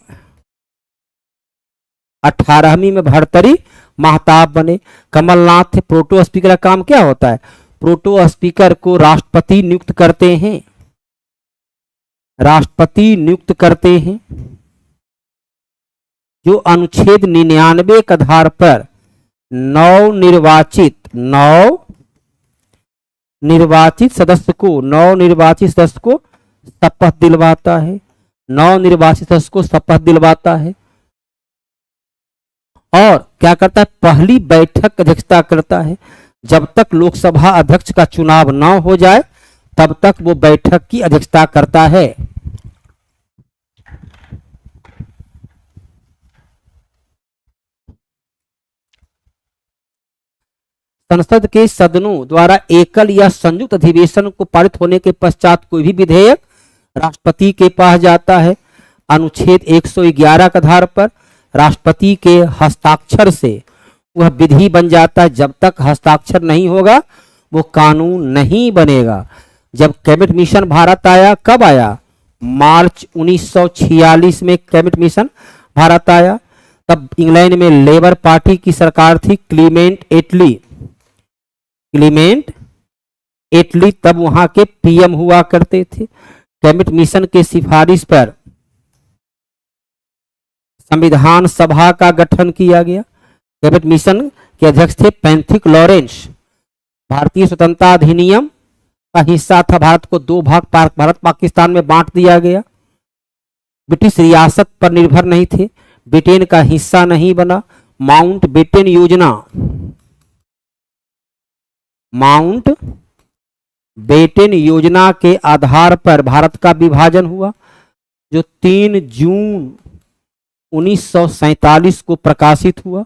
18वीं में भरथरी महताब बने। कमलनाथ थे। प्रोटो स्पीकर का काम क्या होता है? प्रोटो स्पीकर को राष्ट्रपति नियुक्त करते हैं, राष्ट्रपति नियुक्त करते हैं, जो अनुच्छेद 99 के आधार पर नवनिर्वाचित सदस्य को शपथ दिलवाता है, नवनिर्वाचित सदस्य को शपथ दिलवाता है। और क्या करता है? पहली बैठक की अध्यक्षता करता है। जब तक लोकसभा अध्यक्ष का चुनाव न हो जाए तब तक वो बैठक की अध्यक्षता करता है। संसद के सदनों द्वारा एकल या संयुक्त अधिवेशन को पारित होने के पश्चात कोई भी विधेयक राष्ट्रपति के पास जाता है। अनुच्छेद 111 के आधार पर राष्ट्रपति के हस्ताक्षर से वह विधि बन जाता है। जब तक हस्ताक्षर नहीं होगा वो कानून नहीं बनेगा। जब कैबिनेट मिशन भारत आया, कब आया? मार्च 1946 में कैबिनेट मिशन भारत आया। तब इंग्लैंड में लेबर पार्टी की सरकार थी, क्लीमेंट एटली तब वहां के पीएम हुआ करते थे। कैबिनेट मिशन के सिफारिश पर संविधान सभा का गठन किया गया। कैबिनेट मिशन के अध्यक्ष थे पैंथिक लॉरेंस। भारतीय स्वतंत्रता अधिनियम का हिस्सा था। भारत को दो भाग भारत पाकिस्तान में बांट दिया गया। ब्रिटिश रियासत पर निर्भर नहीं थे, ब्रिटेन का हिस्सा नहीं बना। माउंट बेटन योजना के आधार पर भारत का विभाजन हुआ, जो 3 जून 1947 को प्रकाशित हुआ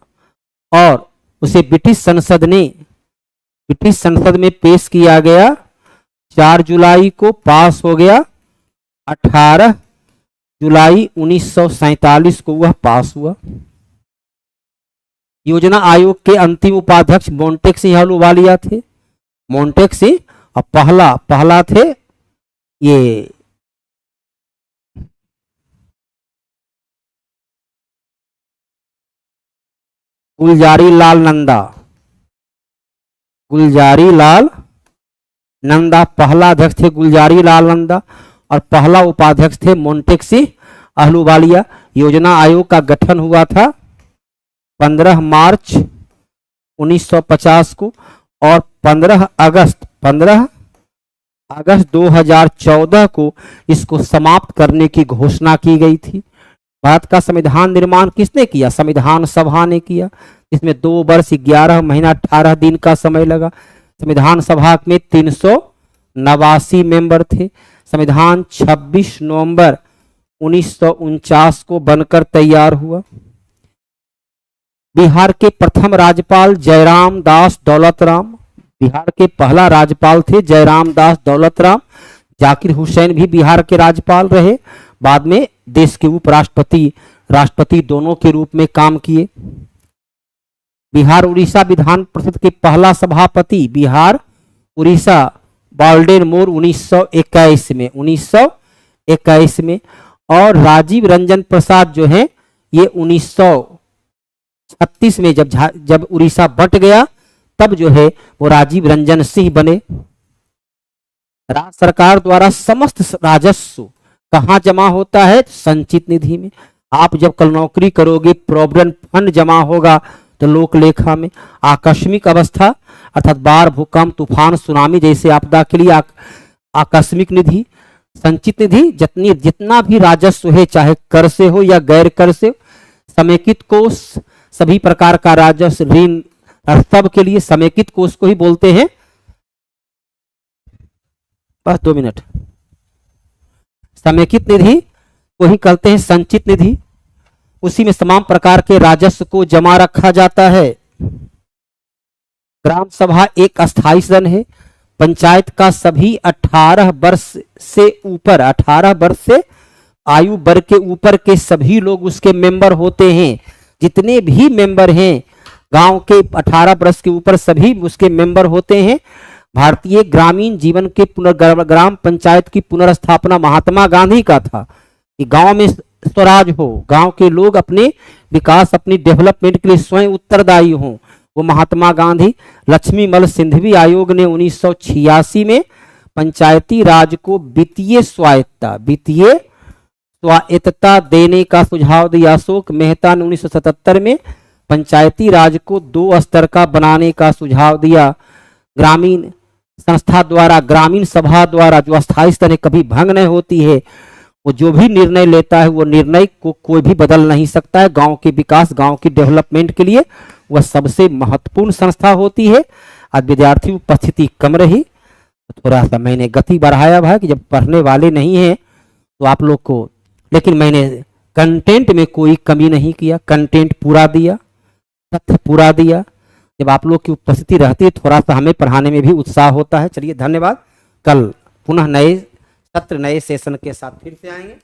और उसे ब्रिटिश संसद में पेश किया गया। 4 जुलाई को पास हो गया। 18 जुलाई 1947 को वह पास हुआ। योजना आयोग के अंतिम उपाध्यक्ष मोंटेक सिंह अहलूवालिया थे। मोंटेक सिंह और पहला थे ये गुलजारी लाल नंदा पहला अध्यक्ष थे गुलजारी लाल नंदा और पहला उपाध्यक्ष थे मोंटेक सिंह अहलूवालिया। योजना आयोग का गठन हुआ था 15 मार्च 1950 को और 15 अगस्त 2014 को इसको समाप्त करने की घोषणा की गई थी। भारत का संविधान निर्माण किसने किया? संविधान सभा ने किया। इसमें 2 वर्ष 11 महीना 18 दिन का समय लगा। संविधान सभा में 389 मेंबर थे। संविधान 26 नवंबर 1949 को बनकर तैयार हुआ। बिहार के प्रथम राज्यपाल जयराम दास दौलतराम, बिहार के पहला राज्यपाल थे जयराम दास दौलतराम। जाकिर हुसैन भी बिहार के राज्यपाल रहे। बाद में देश के उपराष्ट्रपति, राष्ट्रपति दोनों के रूप में काम किए। बिहार उड़ीसा विधान परिषद के पहला सभापति बिहार उड़ीसा बाल्डेन मोर 1921 में और राजीव रंजन प्रसाद जो है ये 1936 में जब उड़ीसा बट गया तब जो है वो राजीव रंजन सिंह बने। राज्य सरकार द्वारा समस्त राजस्व कहाँ जमा होता है? संचित निधि में। आप जब कल नौकरी करोगे प्रोविडेंट फंड जमा होगा तो लोक लेखा में। आकस्मिक अवस्था अर्थात बाढ़, भूकंप, तूफान, सुनामी जैसे आपदा के लिए आकस्मिक निधि, संचित निधि। जितना भी राजस्व है चाहे कर से हो या गैर कर से, समेकित कोष, सभी प्रकार का राजस्व, ऋण, सब के लिए समेकित कोष को ही बोलते हैं। बस 2 मिनट। समेकित निधि को ही कहते हैं संचित निधि। उसी में तमाम प्रकार के राजस्व को जमा रखा जाता है। ग्राम सभा एक अस्थायी सदन है। पंचायत का सभी 18 वर्ष से आयु वर्ग के ऊपर के सभी लोग उसके मेंबर होते हैं। जितने भी मेंबर हैं गांव के 18 वर्ष के ऊपर सभी उसके मेंबर होते हैं। भारतीय ग्रामीण जीवन के ग्राम पंचायत की पुनर्स्थापना महात्मा गांधी का था कि गांव में स्वराज हो, गांव के लोग अपने विकास अपनी डेवलपमेंट के लिए स्वयं उत्तरदायी हों। वो महात्मा गांधी। लक्ष्मीमल सिंघवी आयोग ने 1986 में पंचायती राज को वित्तीय स्वायत्तता देने का सुझाव दिया। अशोक मेहता ने 1977 में पंचायती राज को 2 स्तर का बनाने का सुझाव दिया। ग्रामीण संस्था द्वारा, ग्रामीण सभा द्वारा जो अस्थायी स्तर कभी भंग नहीं होती है, वो जो भी निर्णय लेता है वो निर्णय को कोई भी बदल नहीं सकता है। गांव के विकास, गांव की डेवलपमेंट के लिए वह सबसे महत्वपूर्ण संस्था होती है। आज विद्यार्थी उपस्थिति कम रही, थोड़ा सा मैंने गति बढ़ाया भाई कि जब पढ़ने वाले नहीं हैं तो आप लोग को, लेकिन मैंने कंटेंट में कोई कमी नहीं किया, कंटेंट पूरा दिया, तथ्य पूरा दिया। जब आप लोग की उपस्थिति रहती है थोड़ा सा हमें पढ़ाने में भी उत्साह होता है। चलिए धन्यवाद। कल पुनः नए सत्र नए सेशन के साथ फिर से आएंगे।